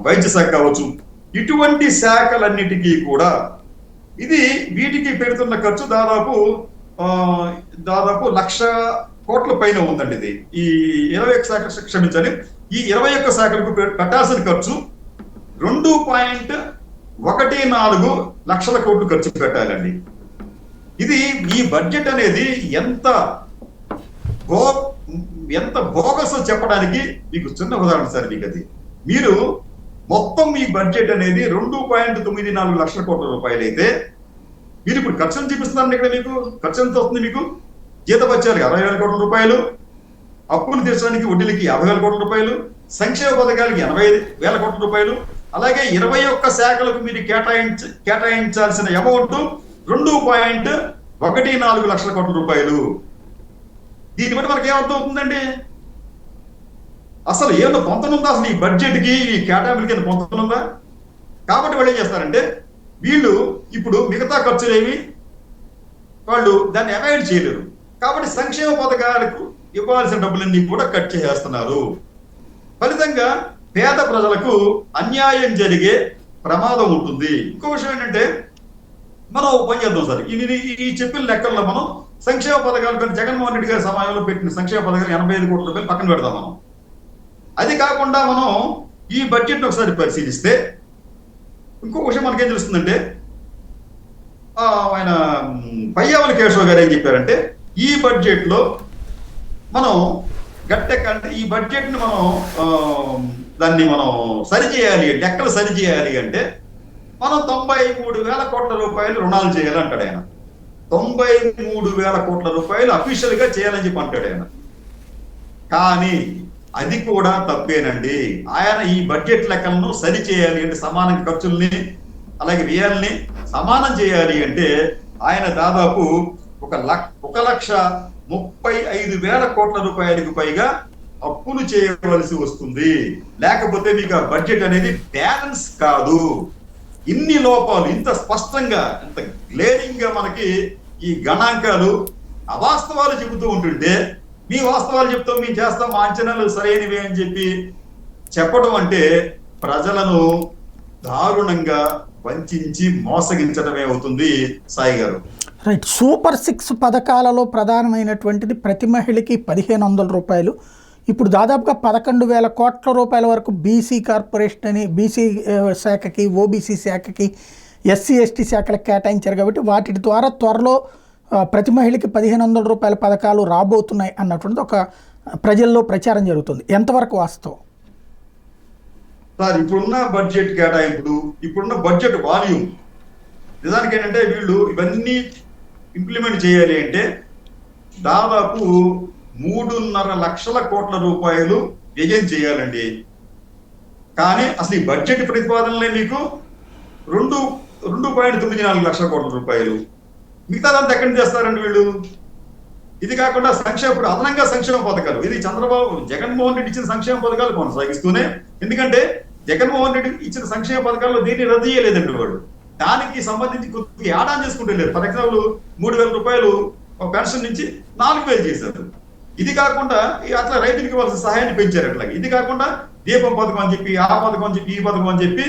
Speaker 2: వైద్య శాఖ కావచ్చు, ఇటువంటి శాఖలన్నిటికీ కూడా వీటికి పెడుతున్న ఖర్చు దాదాపు 1,00,000 కోట్ల పైన ఉందండి. ఇది ఈ 21 శాఖ, క్షమించాలి, ఈ 21 శాఖలకు పెట్టాల్సిన ఖర్చు 2.14 లక్షల కోట్లు ఖర్చు పెట్టాలండి. ఇది ఈ బడ్జెట్ అనేది ఎంత బోగస్ చెప్పడానికి మీకు చిన్న ఉదాహరణ సార్. మీకు అది మీరు మొత్తం ఈ బడ్జెట్ అనేది 2.94 లక్షల కోట్ల రూపాయలు అయితే మీరు ఇప్పుడు ఖర్చును చూపిస్తున్నారండి. ఇక్కడ మీకు ఖర్చు ఎంత వస్తుంది? మీకు జీతభత్యాలకి 60,000 కోట్ల రూపాయలు, అప్పులు తీర్చడానికి వడ్డీలకి 50,000 కోట్ల రూపాయలు, సంక్షేమ పథకాలకి 80,000 కోట్ల రూపాయలు, అలాగే 21 శాఖలకు మీరు కేటాయించాల్సిన అమౌంట్ 2.14 లక్షల కోట్ల రూపాయలు. దీన్ని బట్టి మనకి ఏమర్థం అవుతుందండి? అసలు ఏమన్నా పొంతనుందా? అసలు ఈ బడ్జెట్ కి, ఈ కేటాయింపులకి ఏమైనా పొంతనుందా? కాబట్టి వాళ్ళు ఏం చేస్తారంటే, వీళ్ళు ఇప్పుడు మిగతా ఖర్చులేమి వాళ్ళు దాన్ని అవాయిడ్ చేయలేరు. కాబట్టి సంక్షేమ పథకాలకు ఇవ్వాల్సిన డబ్బులన్నీ కూడా కట్ చేసేస్తున్నారు. ఫలితంగా పేద ప్రజలకు అన్యాయం జరిగే ప్రమాదం ఉంటుంది. ఇంకో విషయం ఏంటంటే, మనం పని చేద్దాం సార్, ఈ చెప్పిన లెక్కల్లో మనం సంక్షేమ పథకాలు జగన్మోహన్ రెడ్డి గారి సమయంలో పెట్టిన సంక్షేమ పథకాలు 85 కోట్ల రూపాయలు పక్కన పెడదాం మనం. అది కాకుండా మనం ఈ బడ్జెట్ ఒకసారి పరిశీలిస్తే ఇంకో విషయం మనకేం తెలుస్తుందంటే, ఆయన పయ్యావుల కేశవ్ గారు ఏం చెప్పారంటే, ఈ బడ్జెట్ లో మనం ఈ బడ్జెట్ ని మనం దాన్ని మనం సరిచేయాలి, లెక్కలు సరిచేయాలి అంటే మనం 93,000 కోట్ల రూపాయలు రుణాలు చేయాలంటాడు ఆయన. 93,000 కోట్ల రూపాయలు అఫీషియల్ గా చేయాలని చెప్పి అంటాడు ఆయన. కానీ అది కూడా తప్పేనండి. ఆయన ఈ బడ్జెట్ లెక్కలను సరి చేయాలి అంటే, సమాన ఖర్చుల్ని అలాగే వ్యయాల్ని సమానం చేయాలి అంటే ఆయన దాదాపు 1,35,000 కోట్ల రూపాయలకు పైగా అప్పులు చేయవలసి వస్తుంది. లేకపోతే మీకు ఆ బడ్జెట్ అనేది బ్యాలెన్స్ కాదు. ఇన్ని లోపాలు ఇంత స్పష్టంగా, ఇంత గ్లేరింగ్ గా మనకి ఈ గణాంకాలు అవాస్తవాలు చెబుతూ ఉంటుంటే, మీ వాస్తవాలు చెప్తాం, మేము చేస్తాం, మా అంచనాలు సరైనవి అని చెప్పి చెప్పడం అంటే ప్రజలను దారుణంగా వంచి మోసగించడమే అవుతుంది. సాయి గారు,
Speaker 1: రైట్. సూపర్ 6 పథకాలలో ప్రధానమైనటువంటిది ప్రతి మహిళకి 1,500 రూపాయలు. ఇప్పుడు దాదాపుగా 11,000 కోట్ల రూపాయల వరకు బీసీ కార్పొరేషన్ అని, బీసీ శాఖకి, ఓబీసీ శాఖకి, ఎస్సీ ఎస్టీ శాఖలకు కేటాయించారు. కాబట్టి వాటి ద్వారా త్వరలో ప్రతి మహిళకి 1,500 రూపాయల పథకాలు రాబోతున్నాయి అన్నటువంటిది ఒక ప్రజల్లో ప్రచారం జరుగుతుంది. ఎంతవరకు వాస్తవం
Speaker 2: సార్? ఇప్పుడున్న బడ్జెట్ కేటాయింపులు, ఇప్పుడున్న బడ్జెట్ వాల్యూమ్, నిజానికి ఏంటంటే వీళ్ళు ఇవన్నీ ఇంప్లిమెంట్ చేయాలి అంటే దాదాపు 3.5 లక్షల కోట్ల రూపాయలు వ్యయం చేయాలండి. కానీ అసలు ఈ బడ్జెట్ ప్రతిపాదనలే మీకు 2.94 లక్షల కోట్ల రూపాయలు. మిగతాదంతా ఎక్కడి నుంచి చేస్తారండి వీళ్ళు? ఇది కాకుండా ఇప్పుడు అదనంగా సంక్షేమ పథకాలు, ఇది జగన్మోహన్ రెడ్డి ఇచ్చిన సంక్షేమ పథకాలు కొనసాగిస్తూనే, ఎందుకంటే జగన్మోహన్ రెడ్డి ఇచ్చిన సంక్షేమ పథకాల్లో దీన్ని రద్దు చేయలేదండి వాడు. దానికి సంబంధించి కొద్దిగా యాడ్ ఆన్ చేసుకుంటూ వెళ్ళారు. ఫర్ ఎగ్జాంపుల్ 3,000 రూపాయలు పెన్షన్ నుంచి 4,000 చేశారు. ఇది కాకుండా అట్లా రైతులకు ఇవ్వాల్సిన సహాయాన్ని పెంచారు. అట్లాగే ఇది కాకుండా దీపం పథకం అని చెప్పి, ఆ పథకం అని చెప్పి, ఈ పథకం అని చెప్పి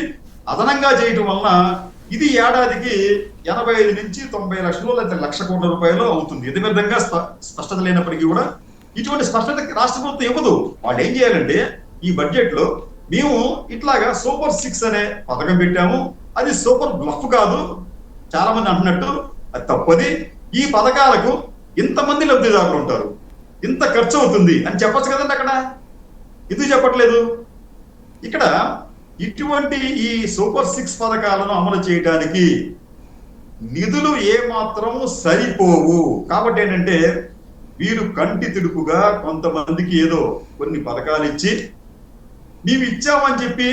Speaker 2: అదనంగా చేయటం వలన ఇది ఏడాదికి 85 నుంచి 90 లక్షలు లేదా 1,00,000 కోట్ల రూపాయలు అవుతుంది. ఇది విధంగా స్పష్టత లేనప్పటికీ కూడా ఇటువంటి స్పష్టత రాష్ట్ర ప్రభుత్వం ఇవ్వదు. వాళ్ళు ఏం చేయాలంటే ఈ బడ్జెట్ లో మేము ఇట్లాగా సూపర్ 6 అనే పథకం పెట్టాము, అది సూపర్ బ్లఫ్ కాదు, చాలా మంది అంటున్నట్టు అది తప్పది, ఈ పథకాలకు ఇంతమంది లబ్ధిదారులు ఉంటారు, ఇంత ఖర్చు అవుతుంది అని చెప్పచ్చు కదండి. అక్కడ ఇది చెప్పట్లేదు. ఇక్కడ ఇటువంటి ఈ సూపర్ 6 పథకాలను అమలు చేయడానికి నిధులు ఏమాత్రం సరిపోవు. కాబట్టి ఏంటంటే వీరు కంటి తిడుపుగా కొంతమందికి ఏదో కొన్ని పథకాలు ఇచ్చి మేము ఇచ్చామని చెప్పి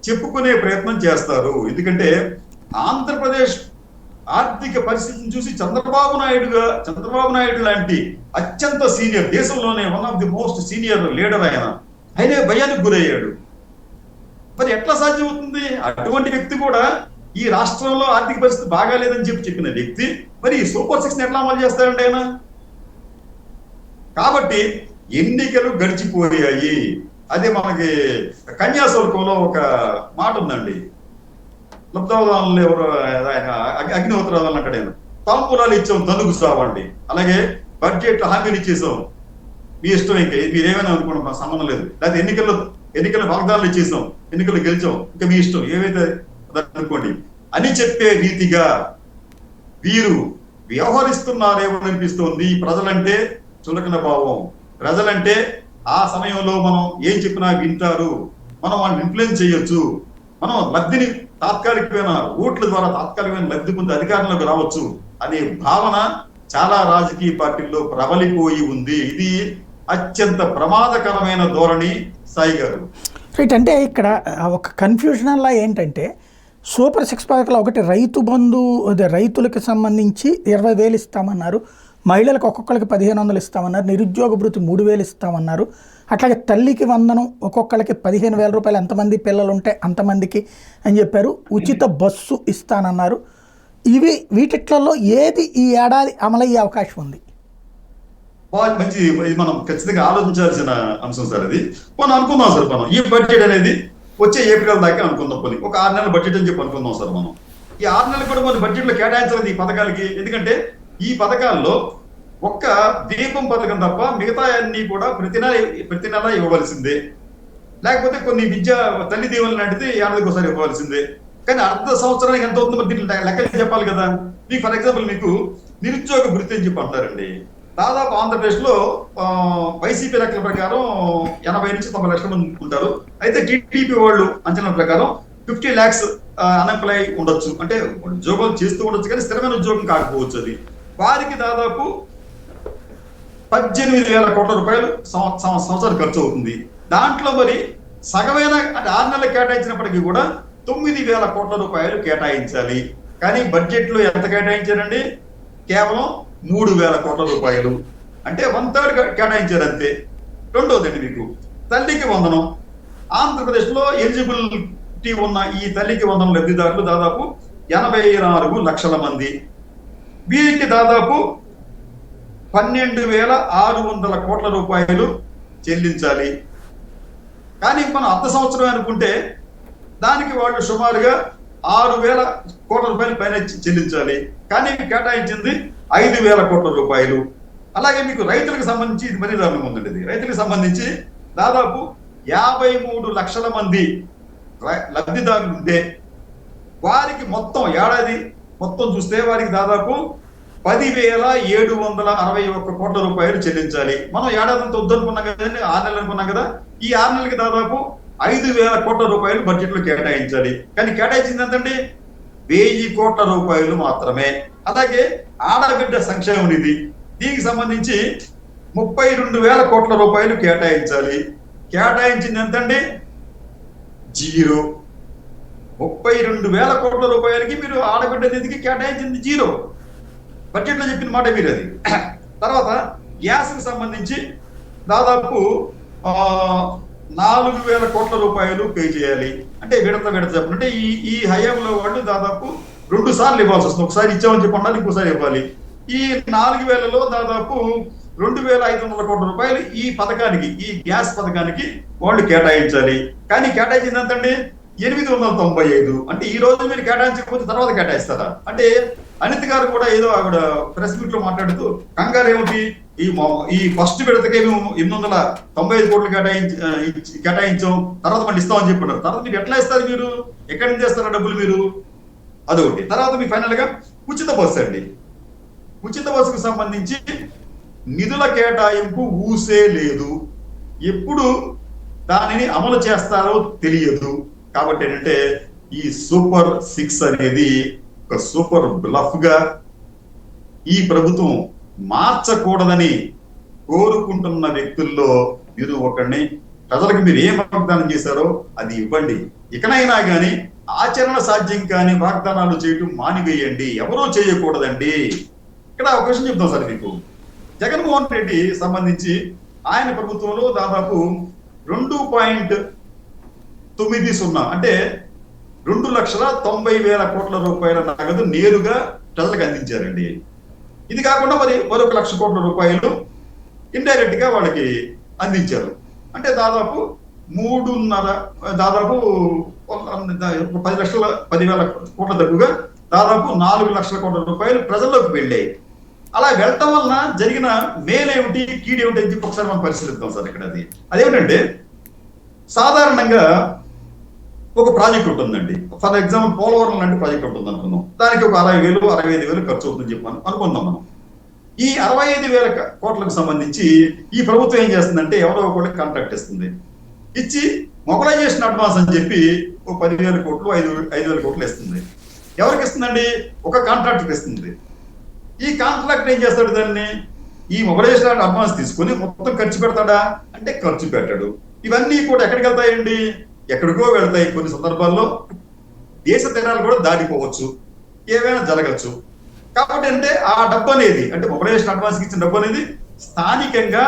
Speaker 2: చెప్పుకునే ప్రయత్నం చేస్తారు. ఎందుకంటే ఆంధ్రప్రదేశ్ ఆర్థిక పరిస్థితిని చూసి చంద్రబాబు నాయుడు లాంటి అత్యంత సీనియర్, దేశంలోనే one of the most senior leader ఆయనే భయానికి గురయ్యాడు. మరి ఎట్లా సాధ్యమవుతుంది? అటువంటి వ్యక్తి కూడా ఈ రాష్ట్రంలో ఆర్థిక పరిస్థితి బాగాలేదని చెప్పిన వ్యక్తి మరి సూపర్ 6 ఎట్లా అమలు చేస్తాడంటే ఆయన? కాబట్టి ఎన్నికలు గడిచిపోయాయి. అదే మనకి కన్యాశుల్కంలో ఒక మాట ఉందండి, లబ్ధవదానులు ఎవరు అగ్నిహోత్రాలు అంటాడు ఆయన, తాంబూలాలు ఇచ్చాం తనుగు సావండి, అలాగే బడ్జెట్ హామీలు ఇచ్చేసాం, మీ ఇష్టం, ఇంకా మీరేమైనా అనుకోండి, మా సంబంధం లేదు, లేకపోతే ఎన్నికల వాగ్దానాలు ఇచ్చేసాం, ఎన్నికలు గెలిచాం, ఇంకా మీ ఇష్టం ఏవైతే అనుకోండి అని చెప్పే రీతిగా వీరు వ్యవహరిస్తున్నారేమో అనిపిస్తోంది. ప్రజలంటే చులకన భావం, ప్రజలంటే ఆ సమయంలో మనం ఏం చెప్పినా వింటారు, మనం వాళ్ళని ఇన్ఫ్లుయెన్స్ చేయొచ్చు, మనం లబ్ధిని తాత్కాలికమైన ఓట్ల ద్వారా తాత్కాలికమైన లబ్ధి పొంది అధికారంలోకి రావచ్చు అనే భావన చాలా రాజకీయ పార్టీల్లో ప్రబలిపోయి ఉంది. ఇది అత్యంత ప్రమాదకరమైన ధోరణి. సాయి గారు
Speaker 1: రైట్. అంటే ఇక్కడ ఒక కన్ఫ్యూజన్ అలా ఏంటంటే సూపర్ 6 పథకాలు ఒకటి రైతు బంధు, అదే రైతులకు సంబంధించి 20,000 ఇస్తామన్నారు, మహిళలకు ఒక్కొక్కరికి 1,500 ఇస్తామన్నారు, నిరుద్యోగ భృతి 3,000 ఇస్తామన్నారు, అట్లాగే తల్లికి వందనం ఒక్కొక్కరికి 15,000 రూపాయలు, ఎంతమంది పిల్లలు ఉంటే అంతమందికి అని చెప్పారు, ఉచిత బస్సు ఇస్తానన్నారు. వీటిట్లలో ఏది ఈ ఏడాది అమలయ్యే అవకాశం ఉంది?
Speaker 2: మంచి, మనం ఖచ్చితంగా ఆలోచించాల్సిన అంశం సార్. అది మనం అనుకుందాం సార్, మనం ఈ బడ్జెట్ అనేది వచ్చే ఏప్రిల్ దాకా అనుకుందాం, కొన్ని ఒక 6 నెలల బడ్జెట్ అని చెప్పి అనుకుందాం సార్. మనం ఈ 6 నెలలు కూడా మన బడ్జెట్ లో కేటాయించాలి ఈ పథకాలకి. ఎందుకంటే ఈ పథకాల్లో ఒక్క దీపం పథకం తప్ప మిగతా అన్ని కూడా ప్రతి నెల ఇవ్వవలసిందే, లేకపోతే కొన్ని తల్లి దీవెనలు లాంటిది ఏడాదికి ఒకసారి ఇవ్వవలసిందే. కానీ అర్ధ సంవత్సరానికి ఎంత అవుతుందో మరి దీంట్లో లెక్కలు చెప్పాలి కదా. మీకు ఫర్ ఎగ్జాంపుల్ మీకు నిరుద్యోగ భృతి అని చెప్పి అంటారండి. దాదాపు ఆంధ్రప్రదేశ్ లో వైసీపీ లెక్కల ప్రకారం 80 నుంచి 90 లక్షల మంది ఉంటారు. అయితే టీడీపీ వాళ్ళు అంచనా ప్రకారం 50 lakhs అన్ఎంప్లాయ్ ఉండొచ్చు, అంటే ఉద్యోగాలు చేస్తూ ఉండొచ్చు కానీ స్థిరమైన ఉద్యోగం కాకపోవచ్చు. అది వారికి దాదాపు 18,000 కోట్ల రూపాయలు సంవత్సరం ఖర్చు అవుతుంది. దాంట్లో మరి సగమైన, అంటే 6 నెలలు కేటాయించినప్పటికీ కూడా 9,000 కోట్ల రూపాయలు కేటాయించాలి. కానీ బడ్జెట్ లో ఎంత కేటాయించారండి? కేవలం 3,000 కోట్ల రూపాయలు, అంటే 1/3 కేటాయించారు అంతే. రెండోదండి మీకు తల్లికి వందనం. ఆంధ్రప్రదేశ్ లో ఎలిజిబిలిటీ ఉన్న ఈ తల్లికి వందనం లబ్ధిదారులు దాదాపు 84 లక్షల మంది. వీరికి దాదాపు 12,600 కోట్ల రూపాయలు చెల్లించాలి. కానీ మనం అర్ధ సంవత్సరం అనుకుంటే దానికి వాళ్ళు సుమారుగా 6,000 కోట్ల రూపాయలు పైన చెల్లించాలి. కానీ కేటాయించింది 5,000 కోట్ల రూపాయలు. అలాగే మీకు రైతులకు సంబంధించి ఇది మరీ దారుణంగా ఉందండి. ఇది రైతులకు సంబంధించి దాదాపు 53 లక్షల మంది లబ్ధిదారులు ఉంటే వారికి మొత్తం ఏడాది మొత్తం చూస్తే వారికి దాదాపు 10,761 కోట్ల రూపాయలు చెల్లించాలి. మనం ఏడాది అంతా వద్దనుకున్నాం కదండి, 6 నెలలు అనుకున్నాం కదా. ఈ 6 నెలలకి దాదాపు 5,000 కోట్ల రూపాయలు బడ్జెట్ లో కేటాయించాలి. కానీ కేటాయించింది ఎంతండి? 1,000 కోట్ల రూపాయలు మాత్రమే. అలాగే ఆడబిడ్డ సంక్షేమ నిధి, దీనికి సంబంధించి 32,000 కోట్ల రూపాయలు కేటాయించాలి. కేటాయించింది ఎంతండి? 0. 32,000 కోట్ల రూపాయలకి మీరు ఆడబిడ్డ నిధికి కేటాయించింది 0. బడ్జెట్ లో చెప్పిన మాట మీరు అది. తర్వాత గ్యాస్ కి సంబంధించి దాదాపు 4,000 కోట్ల రూపాయలు పే చేయాలి. అంటే విడత చెప్పండి. అంటే ఈ హయాంలో వాళ్ళు దాదాపు 2 సార్లు ఇవ్వాల్సి వస్తుంది. ఒకసారి ఇచ్చామని చెప్పండి, ఇంకోసారి ఇవ్వాలి. ఈ 4,000లో దాదాపు 2,500 కోట్ల రూపాయలు ఈ పథకానికి, ఈ గ్యాస్ పథకానికి వాళ్ళు కేటాయించాలి. కానీ కేటాయించింది ఎంతండి? 895. అంటే ఈ రోజు మీరు కేటాయించకపోతే తర్వాత కేటాయిస్తారా? అంటే అనిత్ గారు కూడా ఏదో ఆవిడ ప్రెస్ మీట్ లో మాట్లాడుతూ కంగారు ఏమిటి, ఈ ఫస్ట్ విడతకే మేము 895 కోట్లు కేటాయించాం, తర్వాత మళ్ళీ ఇస్తామని చెప్పినారు. తర్వాత మీరు ఎట్లా ఇస్తారు? మీరు ఎక్కడి నుంచి చేస్తారా డబ్బులు మీరు? అదొకటి. తర్వాత మీ ఫైనల్ గా ఉచిత బస్సు అండి. ఉచిత బస్సుకు సంబంధించి నిధుల కేటాయింపు ఊసే లేదు. ఎప్పుడు దానిని అమలు చేస్తారో తెలియదు. కాబట్టి ఏంటంటే ఈ సూపర్ 6 అనేది ఒక సూపర్ బ్లఫ్ గా ఈ ప్రభుత్వం మార్చకూడదని కోరుకుంటున్న వ్యక్తుల్లో మీరు ఒకరిని. ప్రజలకు మీరు ఏం వాగ్దానం చేశారో అది ఇవ్వండి. ఇకనైనా కానీ ఆచరణ సాధ్యం కాని వాగ్దానాలు చేయటం మానివేయండి. ఎవరూ చేయకూడదండి. ఇక్కడ ఒక విషయం చెప్తాం సార్ మీకు. జగన్మోహన్ రెడ్డి సంబంధించి ఆయన ప్రభుత్వంలో దాదాపు 2.90 అంటే 2,90,000 కోట్ల రూపాయల నగదు నేరుగా ప్రజలకు అందించారండి. ఇది కాకుండా మరొక 1,00,000 కోట్ల రూపాయలు ఇండైరెక్ట్ గా వాళ్ళకి అందించారు. అంటే దాదాపు 10,000 కోట్ల తగ్గుగా దాదాపు 4 లక్షల కోట్ల రూపాయలు ప్రజల్లోకి వెళ్ళాయి. అలా వెళ్ళటం వలన జరిగిన మేలేమిటి, కీడేమిటి అని చెప్పి ఒకసారి మనం పరిశీలిద్దాం సార్. ఇక్కడ అదేమిటంటే సాధారణంగా ఒక ప్రాజెక్ట్ ఉంటుందండి. ఫర్ ఎగ్జాంపుల్ పోలవరం లాంటి ప్రాజెక్ట్ ఉంటుంది అనుకుందాం. దానికి ఒక 60,000, 65,000 ఖర్చు అవుతుందని చెప్పి అనుకుందాం మనం. ఈ 65,000 కోట్లకు సంబంధించి ఈ ప్రభుత్వం ఏం చేస్తుందంటే ఎవరో ఒకరికి కాంట్రాక్ట్ ఇస్తుంది. ఇచ్చి మొబిలైజేషన్ అడ్వాన్స్ అని చెప్పి ఒక 10,000 కోట్లు, 5,000 కోట్లు ఇస్తుంది. ఎవరికి ఇస్తుందండి? ఒక కాంట్రాక్టర్ ఇస్తుంది. ఈ కాంట్రాక్ట్ ఏం చేస్తాడు? దాన్ని ఈ మొబిలైజేషన్ అడ్వాన్స్ తీసుకుని మొత్తం ఖర్చు పెడతాడా అంటే ఖర్చు పెట్టాడు. ఇవన్నీ కూడా ఎక్కడికి వెళ్తాయండి? ఎక్కడికో వెళ్తాయి. కొన్ని సందర్భాల్లో దేశ తీరాలు కూడా దాటిపోవచ్చు, ఏవైనా జరగచ్చు. కాబట్టి అంటే ఆ డబ్బు అనేది, అంటే మొబిలైజేషన్ అడ్వాన్స్ ఇచ్చిన డబ్బు అనేది స్థానికంగా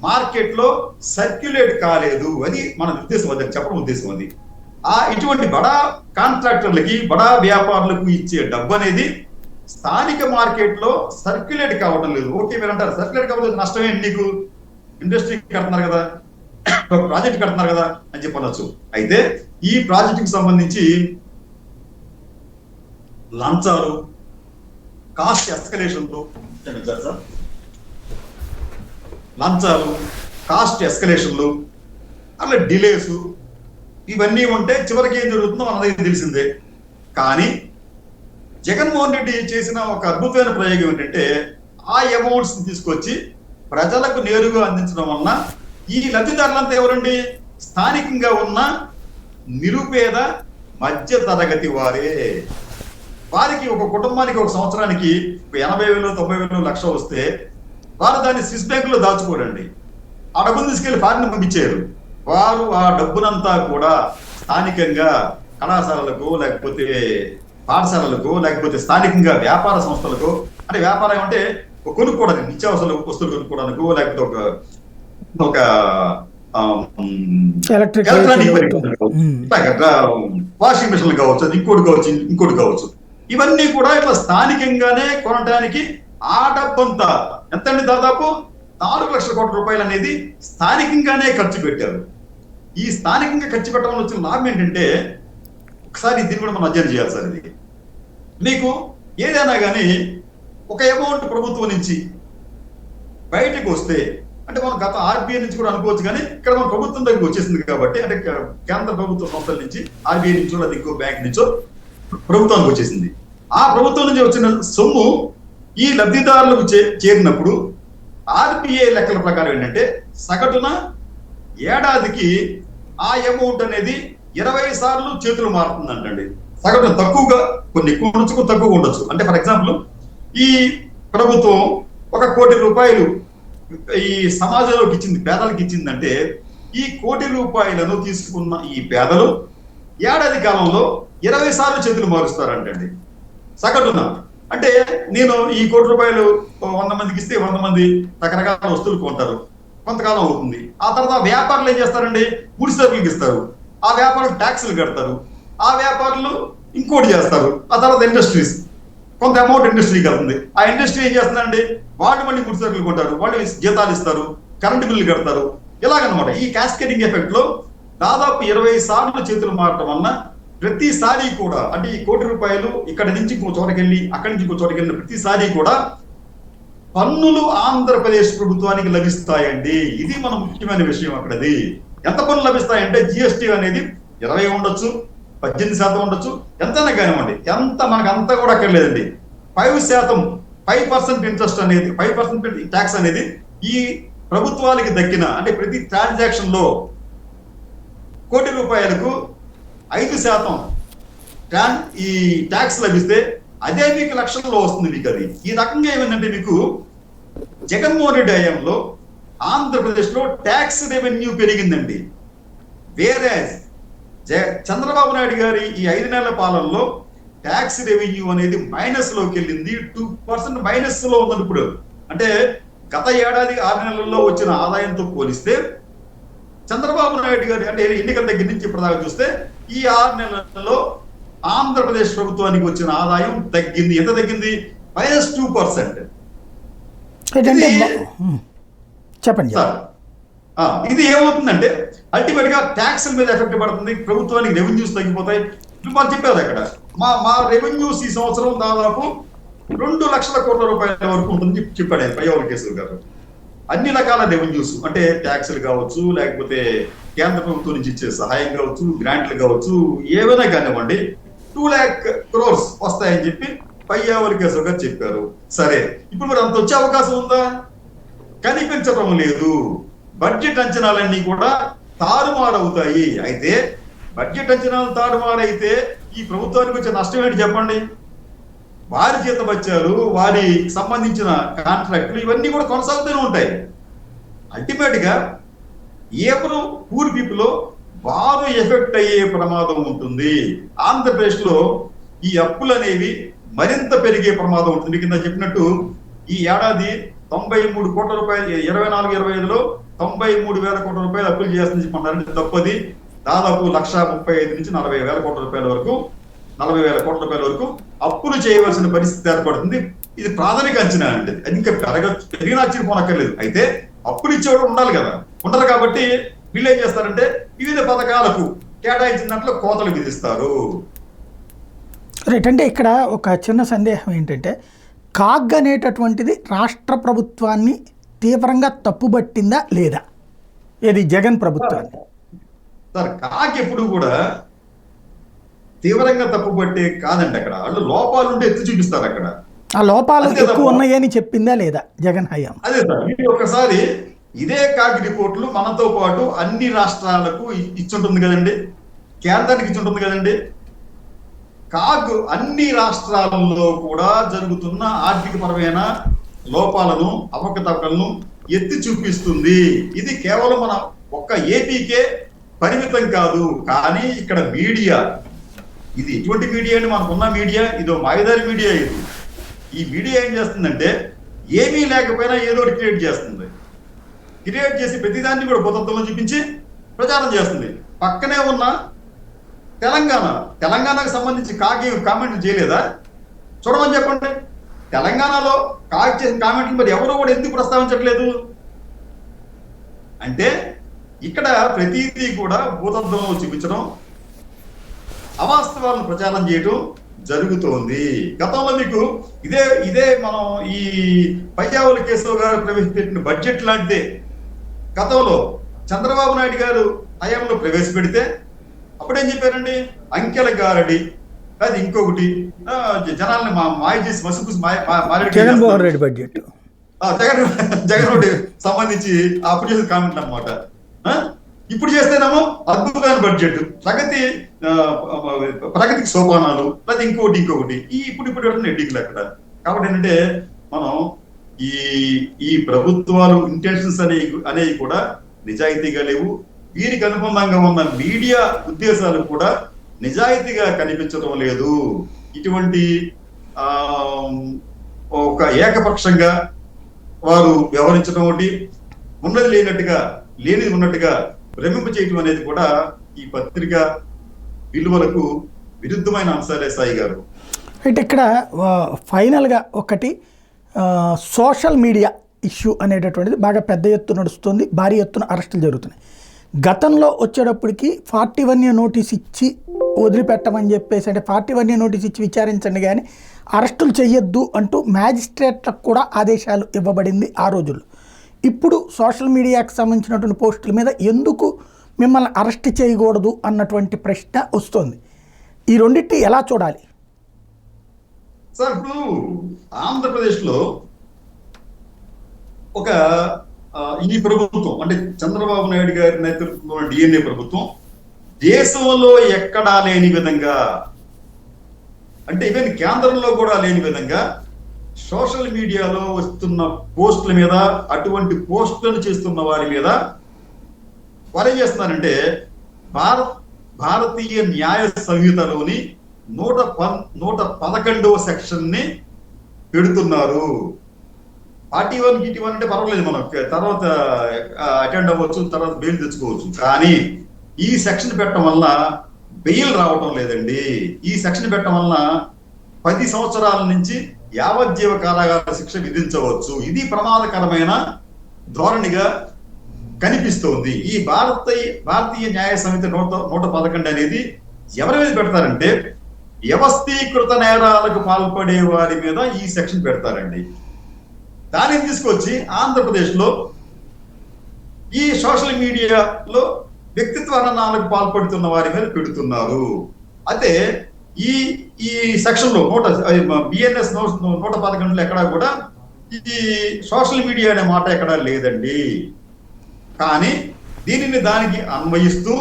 Speaker 2: మార్కెట్ లో సర్క్యులేట్ కాలేదు అని మన ఉద్దేశం, అది చెప్పడం ఉద్దేశం. అది ఇటువంటి బడా కాంట్రాక్టర్లకి, బడా వ్యాపారులకు ఇచ్చే డబ్బు అనేది స్థానిక మార్కెట్ లో సర్క్యులేట్ కావడం లేదు. ఓకే, మీరు అంటారు సర్క్యులేట్ కావడం నష్టం ఏంటి నీకు? ఇండస్ట్రీ కడుతున్నారు కదా, ప్రాజెక్ట్ కడుతున్నారు కదా అని చెప్పనొచ్చు. అయితే ఈ ప్రాజెక్ట్ కి సంబంధించి లంచాలు, కాస్ట్ ఎస్కలేషన్లు, అలా డిలేస్, ఇవన్నీ ఉంటే చివరికి ఏం జరుగుతుందో మనది తెలిసిందే. కానీ జగన్మోహన్ రెడ్డి చేసిన ఒక అద్భుతమైన ప్రయోగం ఏంటంటే ఆ అమౌంట్స్ తీసుకొచ్చి ప్రజలకు నేరుగా అందించడం వలన ఈ లబ్ధిదారులంతా ఎవరండి? స్థానికంగా ఉన్న నిరుపేద మధ్య తరగతి వారే. వారికి ఒక కుటుంబానికి ఒక సంవత్సరానికి 80,000, 90,000, లక్ష వస్తే వారు దాన్ని స్విస్ బ్యాంకులో దాచుకోరండి. ఆ డబ్బును తీసుకెళ్లి ఫారిన్ పంపించారు. వారు ఆ డబ్బునంతా కూడా స్థానికంగా కళాశాలలకు, లేకపోతే పాఠశాలలకు, లేకపోతే స్థానికంగా వ్యాపార సంస్థలకు, అంటే వ్యాపారం అంటే కొనుక్కోవడానికి, నిత్యావసర వస్తువులు కొనుక్కోవడానికి, లేకపోతే ఒక ఎలక్ట్రానిక్ వాషింగ్ మిషన్లు కావచ్చు, అది ఇంకోటి కావచ్చు. ఇవన్నీ కూడా ఇట్లా స్థానికంగానే కొనడానికి ఆ డబ్బంతా ఎంతండి? దాదాపు 4 లక్షల కోట్ల రూపాయలు అనేది స్థానికంగానే ఖర్చు పెట్టారు. ఈ స్థానికంగా ఖర్చు పెట్టడం వచ్చిన లాభం ఏంటంటే, ఒకసారి దీన్ని కూడా మనం అధ్యయనం చేయాలి సార్. ఇది మీకు ఏదైనా కానీ ఒక అమౌంట్ ప్రభుత్వం నుంచి బయటకు వస్తే, అంటే మనం గత ఆర్బీఐ నుంచి కూడా అనుకోవచ్చు, కానీ ఇక్కడ మన ప్రభుత్వం దగ్గరికి వచ్చేసింది కాబట్టి, అంటే కేంద్ర ప్రభుత్వ సంస్థల నుంచి, ఆర్బీఐ నుంచో లేదా ఇంకో బ్యాంక్ నుంచో ప్రభుత్వానికి వచ్చేసింది. ఆ ప్రభుత్వం నుంచి వచ్చిన సొమ్ము ఈ లబ్ధిదారులకు చేరినప్పుడు ఆర్బీఐ లెక్కల ప్రకారం ఏంటంటే సగటున ఏడాదికి ఆ అమౌంట్ అనేది 20 సార్లు చేతులు మారుతుందంటండి. సగటున తక్కువగా, కొన్ని ఎక్కువ ఉండొచ్చు, కొన్ని తక్కువగా ఉండొచ్చు. అంటే ఫర్ ఎగ్జాంపుల్ ఈ ప్రభుత్వం 1 కోటి రూపాయలు ఈ సమాజంలోకి ఇచ్చింది, పేదలకు ఇచ్చిందంటే ఈ 1 కోటి రూపాయలను తీసుకున్న ఈ పేదలు ఏడాది కాలంలో 20 సార్లు చేతులు మారుస్తారంటండి సగటున. అంటే నేను ఈ ₹1 100 మందికి ఇస్తే 100 మంది రకరకాల వస్తువులు కొంటారు, కొంతకాలం అవుతుంది. ఆ తర్వాత వ్యాపారులు ఏం చేస్తారండి, ముడి సరుకులకు ఇస్తారు, ఆ వ్యాపారులు ట్యాక్సులు కడతారు, ఆ వ్యాపారులు ఇంకోటి చేస్తారు, ఆ తర్వాత ఇండస్ట్రీస్ కొంత అమౌంట్ ఇండస్ట్రీకి వెళ్తుంది, ఆ ఇండస్ట్రీ ఏం చేస్తుందండి, వాళ్ళు మళ్ళీ ముడి సరుకులు కొంటారు, వాళ్ళు జీతాలు ఇస్తారు, కరెంటు బిల్లు కడతారు. ఇలాగనమాట ఈ క్యాస్కేడింగ్ ఎఫెక్ట్ లో దాదాపు 20 సార్లు చేతులు మారటం వలన ప్రతిసారి కూడా అంటే ఈ ₹1 ఇక్కడ నుంచి ఇంకో చోటకి వెళ్ళి అక్కడి నుంచి ఇంకో చోటకి వెళ్ళిన ప్రతిసారి కూడా పన్నులు ఆంధ్రప్రదేశ్ ప్రభుత్వానికి లభిస్తాయండి. ఇది మన ముఖ్యమైన విషయం. అక్కడది ఎంత పన్నులు లభిస్తాయంటే జిఎస్టీ అనేది 20 ఉండొచ్చు, 18% ఉండొచ్చు, ఎంతైనా కానివ్వండి, ఎంత మనకు అంతా కూడా అక్కర్లేదండి. 5% 5% ఇంట్రెస్ట్ అనేది 5% ట్యాక్స్ అనేది ఈ ప్రభుత్వానికి దక్కిన అంటే ప్రతి ట్రాన్సాక్షన్ లో ₹1 5% ఈ ట్యాక్స్ లభిస్తే అదే మీకు లక్షల్లో వస్తుంది. మీకు అది ఈ రకంగా ఏమైందంటే మీకు జగన్మోహన్ రెడ్డి హయాంలో ఆంధ్రప్రదేశ్ లో ట్యాక్స్ రెవెన్యూ పెరిగిందండి. వేరే చంద్రబాబు నాయుడు గారి ఈ 5 నెలల పాలనలో ట్యాక్స్ రెవెన్యూ అనేది మైనస్ లోకి వెళ్ళింది. 2% మైనస్ లో ఉంది ఇప్పుడు. అంటే గత ఏడాది 6 నెలల్లో వచ్చిన ఆదాయంతో పోలిస్తే చంద్రబాబు నాయుడు గారి అంటే ఎన్నికల దగ్గర నుంచి ఇప్పటిదాకా చూస్తే ఈ 6 నెలల్లో ఆంధ్రప్రదేశ్ ప్రభుత్వానికి వచ్చిన ఆదాయం తగ్గింది. ఎంత తగ్గింది? -2%.
Speaker 1: చెప్పండి
Speaker 2: సార్, ఇది ఏమవుతుందంటే అల్టిమేట్ గా ట్యాక్స్ మీద ఎఫెక్ట్ పడుతుంది, ప్రభుత్వానికి రెవెన్యూస్ తగ్గిపోతాయి. ఇప్పుడు మనం చెప్పారు అక్కడ మా రెవెన్యూస్ ఈ సంవత్సరం దాదాపు ₹2 లక్షల కోట్ల వరకు ఉంటుంది చెప్పాడు ఆయన పయ్యవల కేశవ్ గారు. అన్ని రకాల రెవెన్యూస్ అంటే ట్యాక్స్లు కావచ్చు, లేకపోతే కేంద్ర ప్రభుత్వం నుంచి ఇచ్చే సహాయం కావచ్చు, గ్రాంట్లు కావచ్చు, ఏవైనా కానివ్వండి 2 lakh crores వస్తాయని చెప్పి పయ్యవల కేశవ్ గారు చెప్పారు. సరే, ఇప్పుడు మరి అంత వచ్చే అవకాశం ఉందా? కనిపించడం లేదు. బడ్జెట్ అంచనాలన్నీ కూడా తారుమారవుతాయి. అయితే బడ్జెట్ అంచనాలు తారుమారైతే ఈ ప్రభుత్వానికి వచ్చే నష్టం ఏంటి చెప్పండి? వారి జీతభత్యాలు, వారికి సంబంధించిన కాంట్రాక్టులు ఇవన్నీ కూడా కొనసాగుతూనే ఉంటాయి. అల్టిమేట్ గా ఎవరు పూర్ పీపుల్ బాగా ఎఫెక్ట్ అయ్యే ప్రమాదం ఉంటుంది. ఆంధ్రప్రదేశ్ లో ఈ అప్పులు అనేవి మరింత పెరిగే ప్రమాదం ఉంటుంది. కింద చెప్పినట్టు ఈ ఏడాది ₹93 కోట్ల 24-25లో 93,000 కోట్ల అప్పులు చేయాల్సి చెప్పారంటే తప్పది. దాదాపు 1,35,000 నుంచి 40,000 కోట్ల వరకు 40,000 కోట్ల వరకు అప్పులు చేయవలసిన పరిస్థితి ఏర్పడుతుంది. ఇది ప్రాథమిక అంచనా అండి. అది ఇంకా పెరిగిన ఆశ్చర్యపోనక్కర్లేదు. అయితే అప్పులు ఇచ్చేవాడు ఉండాలి కదా, ఉండరు. కాబట్టి వీళ్ళు ఏం చేస్తారంటే వివిధ పథకాలకు కేటాయించిన దాంట్లో కోతలు విధిస్తారు.
Speaker 1: రైట్. అంటే ఇక్కడ ఒక చిన్న సందేహం ఏంటంటే కాగ్ అనేటటువంటిది రాష్ట్ర ప్రభుత్వాన్ని తీవ్రంగా తప్పుబట్టిందా లేదా? ఏది జగన్ ప్రభుత్వాన్ని?
Speaker 2: సార్, కాగ్ ఎప్పుడు కూడా తీవ్రంగా తప్పుబట్టే కాదండి. అక్కడ వాళ్ళు లోపాలు ఉంటే ఎత్తి చూపిస్తారు. అక్కడ
Speaker 1: ఆ లోపాలు ఎక్కువ ఉన్నాయని చెప్పిందా లేదా జగన్ హయాం?
Speaker 2: అదే సార్, మీరు ఒకసారి ఇదే కాగ్ రిపోర్టులు మనతో పాటు అన్ని రాష్ట్రాలకు ఇచ్చుంటుంది కదండి, కేంద్రానికి ఇచ్చుంటుంది కదండి. కాగ్ అన్ని రాష్ట్రాలలో కూడా జరుగుతున్న ఆర్థిక పరమైన లోపాలను, అవకతవకలను ఎత్తి చూపిస్తుంది. ఇది కేవలం మన ఒక్క ఏపీకే పరిమితం కాదు. కానీ ఇక్కడ మీడియా, ఇది ఎటువంటి మీడియా అండి? మనకున్న మీడియా ఇదో మాయదారి మీడియా. ఈ మీడియా ఏం చేస్తుందంటే ఏమీ లేకపోయినా ఏదో ఒకటి క్రియేట్ చేస్తుంది. క్రియేట్ చేసి ప్రతిదాన్ని కూడా భూతత్వంలో చూపించి ప్రచారం చేస్తుంది. పక్కనే ఉన్న తెలంగాణకు సంబంధించి కాకి కామెంట్లు చేయలేదా? చూడమని చెప్పండి. తెలంగాణలో కాకి చేసిన కామెంట్లు మరి ఎవరు కూడా ఎందుకు ప్రస్తావించట్లేదు? అంటే ఇక్కడ ప్రతిదీ కూడా భూతత్వంలో చూపించడం, అవాస్తవాలను ప్రచారం చేయడం జరుగుతోంది. గతంలో మీకు ఇదే మనం ఈ పయ్యావుల కేశవ్ గారు ప్రవేశపెట్టిన బడ్జెట్ లాంటిదే గతంలో చంద్రబాబు నాయుడు గారు హయాంలో ప్రవేశపెడితే అప్పుడేం చెప్పారండి? అంకెల గారడి, అది ఇంకొకటి జనాల్ని మాయ చేసి మసుకు
Speaker 1: జగన్మోహన్ రెడ్డి బడ్జెట్,
Speaker 2: జగన్ రెడ్డి సంబంధించి అప్పుడు చేసిన కామెంట్లు అనమాట. ఇప్పుడు చేస్తేనేమో అద్భుతమైన బడ్జెట్, ప్రగతికి సోపానాలు, లేదా ఇంకొకటి ఇప్పుడు హెడ్డింగ్లు అక్కడ. కాబట్టి ఏంటంటే మనం ఈ ప్రభుత్వాలు ఇంటెన్షన్స్ అనేవి కూడా నిజాయితీగా లేవు. వీరికి అనుబంధంగా ఉన్న మీడియా ఉద్దేశాలు కూడా నిజాయితీగా కనిపించడం లేదు. ఇటువంటి ఆ, ఒక ఏకపక్షంగా వారు వ్యవహరించడం ఒకటి, ఉన్నది లేనట్టుగా లేనిది ఉన్నట్టుగా భ్రమింప చేయటం అనేది కూడా ఈ పత్రిక విలువలకు విరుద్ధమైన అంశాలే సాయి గారు.
Speaker 1: అయితే ఇక్కడ ఫైనల్గా ఒకటి సోషల్ మీడియా ఇష్యూ అనేటటువంటిది బాగా పెద్ద ఎత్తున నడుస్తుంది, భారీ ఎత్తున అరెస్టులు జరుగుతున్నాయి. గతంలో వచ్చేటప్పటికి 41A నోటీస్ ఇచ్చి వదిలిపెట్టమని చెప్పేసి, అంటే 41A నోటీస్ ఇచ్చి విచారించండి కానీ అరెస్టులు చేయొద్దు అంటూ మ్యాజిస్ట్రేట్లకు కూడా ఆదేశాలు ఇవ్వబడింది ఆ రోజుల్లో. ఇప్పుడు సోషల్ మీడియాకి సంబంధించినటువంటి పోస్టుల మీద ఎందుకు మిమ్మల్ని అరెస్ట్ చేయకూడదు అన్నటువంటి ప్రశ్న వస్తుంది. ఈ రెండింటిని ఎలా చూడాలి
Speaker 2: సార్? ఇప్పుడు ఆంధ్రప్రదేశ్లో ఒక ఈ ప్రభుత్వం అంటే చంద్రబాబు నాయుడు గారి నేతృత్వంలో DNA ప్రభుత్వం దేశంలో ఎక్కడా లేని విధంగా, అంటే ఈవెన్ కేంద్రంలో కూడా లేని విధంగా సోషల్ మీడియాలో వస్తున్న పోస్టుల మీద, అటువంటి పోస్టులను చేస్తున్న వారి మీద వారు ఏం చేస్తున్నారంటే భారతీయ న్యాయ సంహితలోని 111వ సెక్షన్ ని పెడుతున్నారు. 41 గిటివన్ అంటే పర్వాలేదు, మనం తర్వాత అటెండ్ అవ్వచ్చు, తర్వాత బెయిల్ తెచ్చుకోవచ్చు. కానీ ఈ సెక్షన్ పెట్టడం వల్ల బెయిల్ రావటం లేదండి. ఈ సెక్షన్ పెట్టడం వల్ల 10 సంవత్సరాల నుంచి యావజ్జీవ కారాగార శిక్ష విధించవచ్చు. ఇది ప్రమాదకరమైన ధోరణిగా కనిపిస్తోంది. ఈ భారతీయ న్యాయ సంహిత 111 అనేది ఎవరి మీద పెడతారంటే వ్యవస్థీకృత నేరాలకు పాల్పడే వారి మీద ఈ సెక్షన్ పెడతారండి. దానిని తీసుకొచ్చి ఆంధ్రప్రదేశ్ లో ఈ సోషల్ మీడియాలో వ్యక్తిత్వ హననాలకు పాల్పడుతున్న వారి మీద పెడుతున్నారు. అయితే ఈ సెక్షన్ లో BNS 111 ఎక్కడా కూడా ఈ సోషల్ మీడియా అనే మాట ఎక్కడా లేదండి. కానీ దీనిని దానికి అన్వయిస్తూ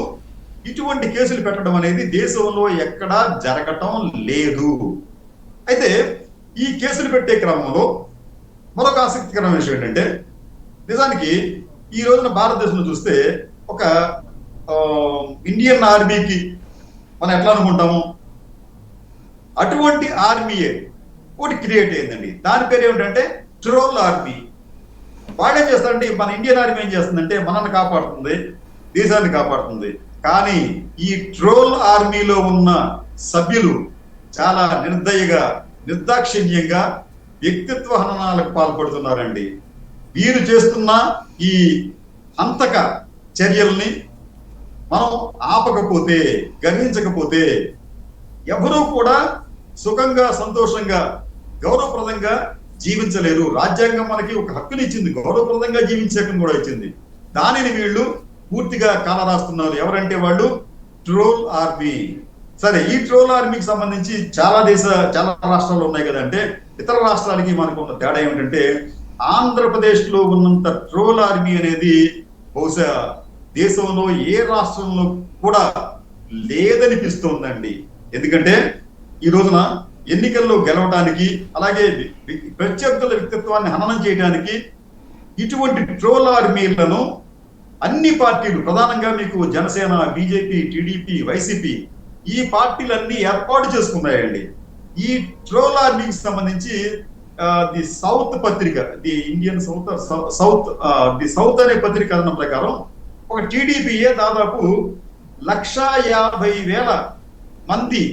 Speaker 2: ఇటువంటి కేసులు పెట్టడం అనేది దేశంలో ఎక్కడా జరగటం లేదు. అయితే ఈ కేసులు పెట్టే క్రమంలో మరొక ఆసక్తికరమైన విషయం ఏంటంటే, నిజానికి ఈ రోజున భారతదేశంలో చూస్తే ఒక ఇండియన్ ఆర్మీకి మనం ఎట్లా అనుకుంటాము, అటువంటి ఆర్మీయే ఒకటి క్రియేట్ అయిందండి. దాని పేరు ఏమిటంటే ట్రోల్ ఆర్మీ. వాడు ఏం చేస్తారంటే, మన ఇండియన్ ఆర్మీ ఏం చేస్తుందంటే మనల్ని కాపాడుతుంది, దేశాన్ని కాపాడుతుంది. కానీ ఈ ట్రోల్ ఆర్మీలో ఉన్న సభ్యులు చాలా నిర్దాక్షిణ్యంగా వ్యక్తిత్వ హననాలకు పాల్పడుతున్నారండి. వీరు చేస్తున్న ఈ హంతక చర్యల్ని మనం ఆపకపోతే, గ్రహించకపోతే ఎవరూ కూడా సుఖంగా, సంతోషంగా, గౌరవప్రదంగా జీవించలేరు. రాజ్యాంగం మనకి ఒక హక్కునిచ్చింది, గౌరవప్రదంగా జీవించే హక్కును కూడా ఇచ్చింది. దానిని వీళ్ళు పూర్తిగా కాలరాస్తున్నారు. ఎవరంటే వాళ్ళు ట్రోల్ ఆర్మీ. సరే, ఈ ట్రోల్ ఆర్మీకి సంబంధించి చాలా రాష్ట్రాలు ఉన్నాయి కదంటే, ఇతర రాష్ట్రాలకి మనకు ఉన్న తేడా ఏమిటంటే, ఆంధ్రప్రదేశ్ లో ఉన్నంత ట్రోల్ ఆర్మీ అనేది బహుశా దేశంలో ఏ రాష్ట్రంలో కూడా లేదనిపిస్తోందండి. ఎందుకంటే ఈ రోజున ఎన్నికల్లో గెలవడానికి, అలాగే ప్రత్యర్థుల వ్యక్తిత్వాన్ని హననం చేయడానికి ఇటువంటి ట్రోల్ ఆర్మీలను అన్ని పార్టీలు, ప్రధానంగా మీకు జనసేన, బీజేపీ, టీడీపీ, వైసీపీ, ఈ పార్టీలన్నీ ఏర్పాటు చేసుకున్నాయండి. ఈ ట్రోల్ ఆర్మీకి సంబంధించి ది సౌత్ పత్రిక, ది ఇండియన్ ది సౌత్ అనే పత్రిక కథనం ప్రకారం ఒక టీడీపీయే దాదాపు 150,000 మంది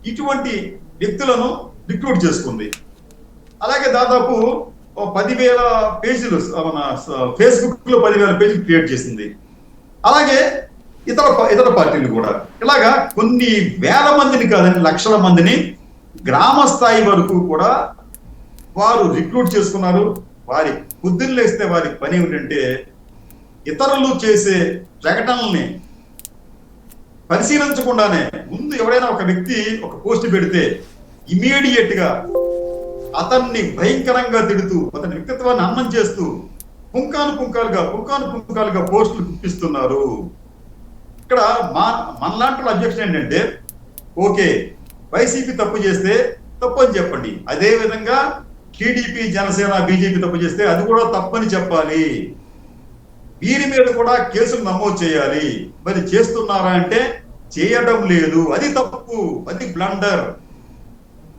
Speaker 2: ఇటువంటి వ్యక్తులను రిక్రూట్ చేసుకుంది. అలాగే దాదాపు 10,000 పేజీలు మన ఫేస్బుక్ లో 10,000 పేజీలు క్రియేట్ చేసింది. అలాగే ఇతర పార్టీలు కూడా ఇలాగా కొన్ని వేల మందిని కాదని లక్షల మందిని గ్రామ స్థాయి వరకు కూడా వారు రిక్రూట్ చేసుకున్నారు. వారి పొద్దున్న లేస్తే వారి పని ఏమిటంటే ఇతరులు చేసే ప్రకటనల్ని పరిశీలించకుండానే ముందు ఎవరైనా ఒక వ్యక్తి ఒక పోస్ట్ పెడితే ఇమీడియట్ గా అతన్ని భయంకరంగా తిడుతూ, అతని వ్యక్తిత్వాన్ని హననం చేస్తూ పుంకాను పుంకాలుగా పోస్టులు గుప్పిస్తున్నారు. ఇక్కడ మనలాంటి అబ్జెక్షన్ ఏంటంటే, ఓకే వైసీపీ తప్పు చేస్తే తప్పు అని చెప్పండి, అదే విధంగా టీడీపీ, జనసేన, బీజేపీ తప్పు చేస్తే అది కూడా తప్పని చెప్పాలి. వీరి మీద కూడా కేసులు నమోదు చేయాలి. మరి చేస్తున్నారా అంటే చేయడం లేదు, అది తప్పు, అది బ్లండర్.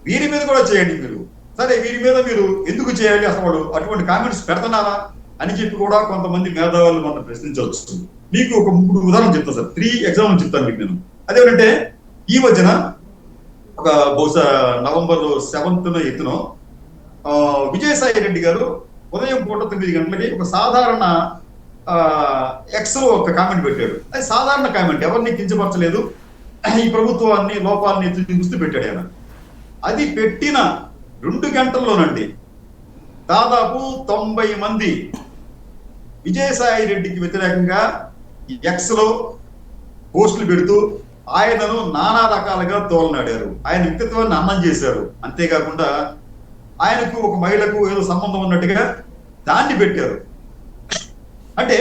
Speaker 2: వీరి మీద కూడా చేయండి మీరు. సరే వీరి మీద మీరు ఎందుకు చేయాలి, అసలు వాడు అటువంటి కామెంట్స్ పెడుతున్నారా అని చెప్పి కూడా కొంతమంది మేధావులు మనం ప్రశ్నించవచ్చు. మీకు ఒక 3 ఉదాహరణలు చెప్తాను సార్, 3 ఎగ్జాంపుల్ చెప్తాను మీకు నేను. అదేంటంటే ఈ మధ్యన ఒక బహుశా నవంబర్ 7th ఎత్తునో విజయసాయి రెడ్డి గారు ఉదయం పూట 9 గంటలకి ఒక సాధారణ ఎక్స్ లో ఒక కామెంట్ పెట్టాడు. అది సాధారణ కామెంట్, ఎవరిని కించపరచలేదు, ఈ ప్రభుత్వాన్ని లోపాలని చూపిస్తూ పెట్టాడు ఆయన. అది పెట్టిన 2 గంటల్లోనండి దాదాపు 90 మంది విజయసాయి రెడ్డికి వ్యతిరేకంగా ఎక్స్ లో పోస్టులు పెడుతూ ఆయనను నానా రకాలుగా తోలనాడారు, ఆయన వ్యక్తిత్వాన్ని అన్నం చేశారు. అంతేకాకుండా ఆయనకు ఒక మహిళకు ఏదో సంబంధం ఉన్నట్టుగా దాన్ని పెట్టారు. అంటే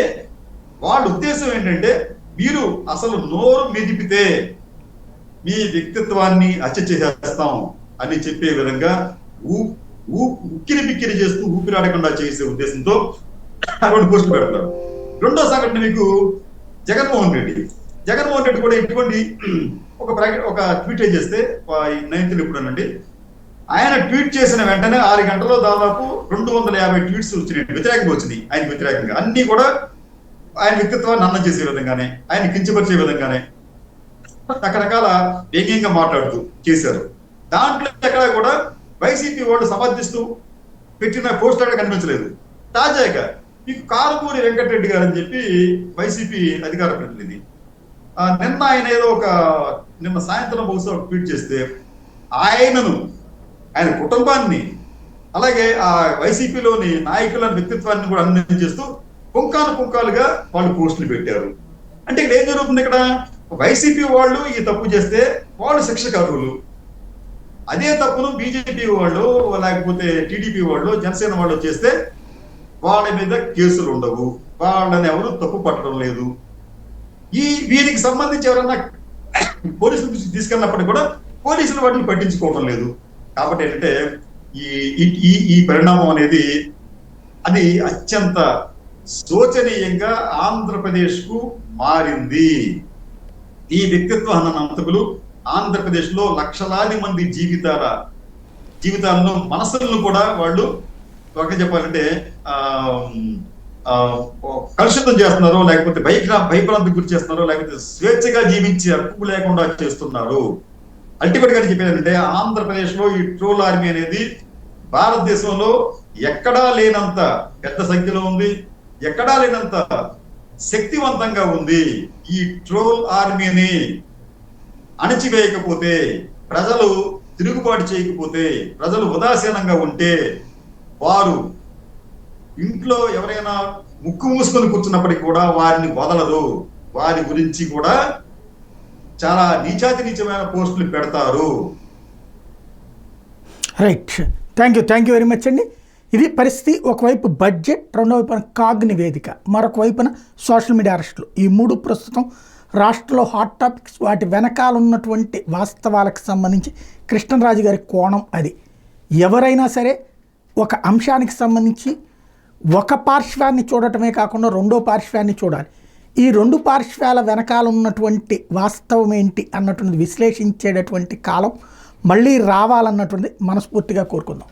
Speaker 2: వాళ్ళ ఉద్దేశం ఏంటంటే మీరు అసలు నోరు మెదిపితే మీ వ్యక్తిత్వాన్ని హత్య చేసేస్తాం అని చెప్పే విధంగా ఉక్కిరి బిక్కిరి చేస్తూ ఊపిరాడకుండా చేసే ఉద్దేశంతో అటువంటి పోస్టులు పెడతారు. రెండో సంఘటన మీకు జగన్మోహన్ రెడ్డి కూడా ఇటువంటి ఒక ట్వీట్ చేస్తే 9th ఎప్పుడనండి, ఆయన ట్వీట్ చేసిన వెంటనే 6 గంటల్లో దాదాపు 250 ట్వీట్స్ వచ్చినాయి, వ్యతిరేకంగా వచ్చినాయి. ఆయన వ్యతిరేకంగా అన్ని కూడా ఆయన వ్యక్తిత్వాన్ని అన్నం చేసే విధంగానే, ఆయన కించపరిచే విధంగానే రకరకాల వ్యంగ్యంగా మాట్లాడుతూ చేశారు. దాంట్లో ఎక్కడ కూడా వైసీపీ వాళ్ళు సమర్థిస్తూ పెట్టిన పోస్టర్ కనిపించలేదు. తాజాగా మీకు కారుమూరి వెంకటరెడ్డి గారు అని చెప్పి వైసీపీ అధికార ప్రతినిధి నిన్న ఆయన ఏదో నిన్న సాయంత్రం బహుశా ఒక ట్వీట్ చేస్తే ఆయన కుటుంబాన్ని అలాగే ఆ వైసీపీలోని నాయకుల వ్యక్తిత్వాన్ని కూడా అన్నం చేస్తూ పుంకాలుగా వాళ్ళు పోస్టులు పెట్టారు. అంటే ఇక్కడ ఏం జరుగుతుంది, ఇక్కడ వైసీపీ వాళ్ళు ఈ తప్పు చేస్తే వాళ్ళు శిక్షకు అర్హులు, అదే తప్పును బీజేపీ వాళ్ళు లేకపోతే టీడీపీ వాళ్ళు జనసేన వాళ్ళు చేస్తే వాళ్ళ మీద కేసులు ఉండవు, వాళ్ళని ఎవరు తప్పు పట్టడం లేదు. వీరికి సంబంధించి ఎవరన్నా పోలీసులు తీసుకెళ్ళినప్పటికీ కూడా పోలీసులు వాటిని పట్టించుకోవడం లేదు. కాబట్టి ఏంటంటే ఈ పరిణామం అనేది అది అత్యంత శోచనీయంగా ఆంధ్రప్రదేశ్ కు మారింది. ఈ వ్యక్తిత్వ హననంతకులు ఆంధ్రప్రదేశ్ లో లక్షలాది మంది జీవితాలను మనసులను కూడా వాళ్ళు ఒక చెప్పాలంటే కలుషితం చేస్తున్నారు, లేకపోతే భయభ్రాంతికి గురి చేస్తున్నారు, లేకపోతే స్వేచ్ఛగా జీవించే హక్కు లేకుండా చేస్తున్నారు. అల్టిమేట్ గా చెప్పేదంటే ఆంధ్రప్రదేశ్ లో ఈ ట్రోల్ ఆర్మీ అనేది భారతదేశంలో ఎక్కడా లేనంత పెద్ద సంఖ్యలో ఉంది, ఎక్కడా లేనంత శక్తివంతంగా ఉంది. ఈ ట్రోల్ ఆర్మీని అణచివేయకపోతే, ప్రజలు తిరుగుబాటు చేయకపోతే, ప్రజలు ఉదాసీనంగా ఉంటే, వారు ఇంట్లో ఎవరైనా ముక్కు మూసుకొని కూర్చున్నప్పటికీ కూడా వారిని వదలదు. వారి గురించి కూడా చాలా నీచమైన పోస్టులు పెడతారు.
Speaker 1: Right, thank you very much అండి. ఇది పరిస్థితి. ఒకవైపు బడ్జెట్, రెండో వైపున కాగ్ నివేదిక, మరొక వైపున సోషల్ మీడియా అరెస్టులు. ఈ 3 ప్రస్తుతం రాష్ట్రంలో హాట్ టాపిక్స్. వాటి వెనకాల ఉన్నటువంటి వాస్తవాలకు సంబంధించి కృష్ణరాజు గారి కోణం అది. ఎవరైనా సరే ఒక అంశానికి సంబంధించి ఒక పార్శ్వాన్ని చూడటమే కాకుండా రెండో పార్శ్వాన్ని చూడాలి. ఈ 2 పార్శ్వాల వెనకాల ఉన్నటువంటి వాస్తవం ఏంటి అన్నటువంటిది విశ్లేషించేటటువంటి కాలం మళ్ళీ రావాలన్నటువంటిది మనస్ఫూర్తిగా కోరుకుందాం.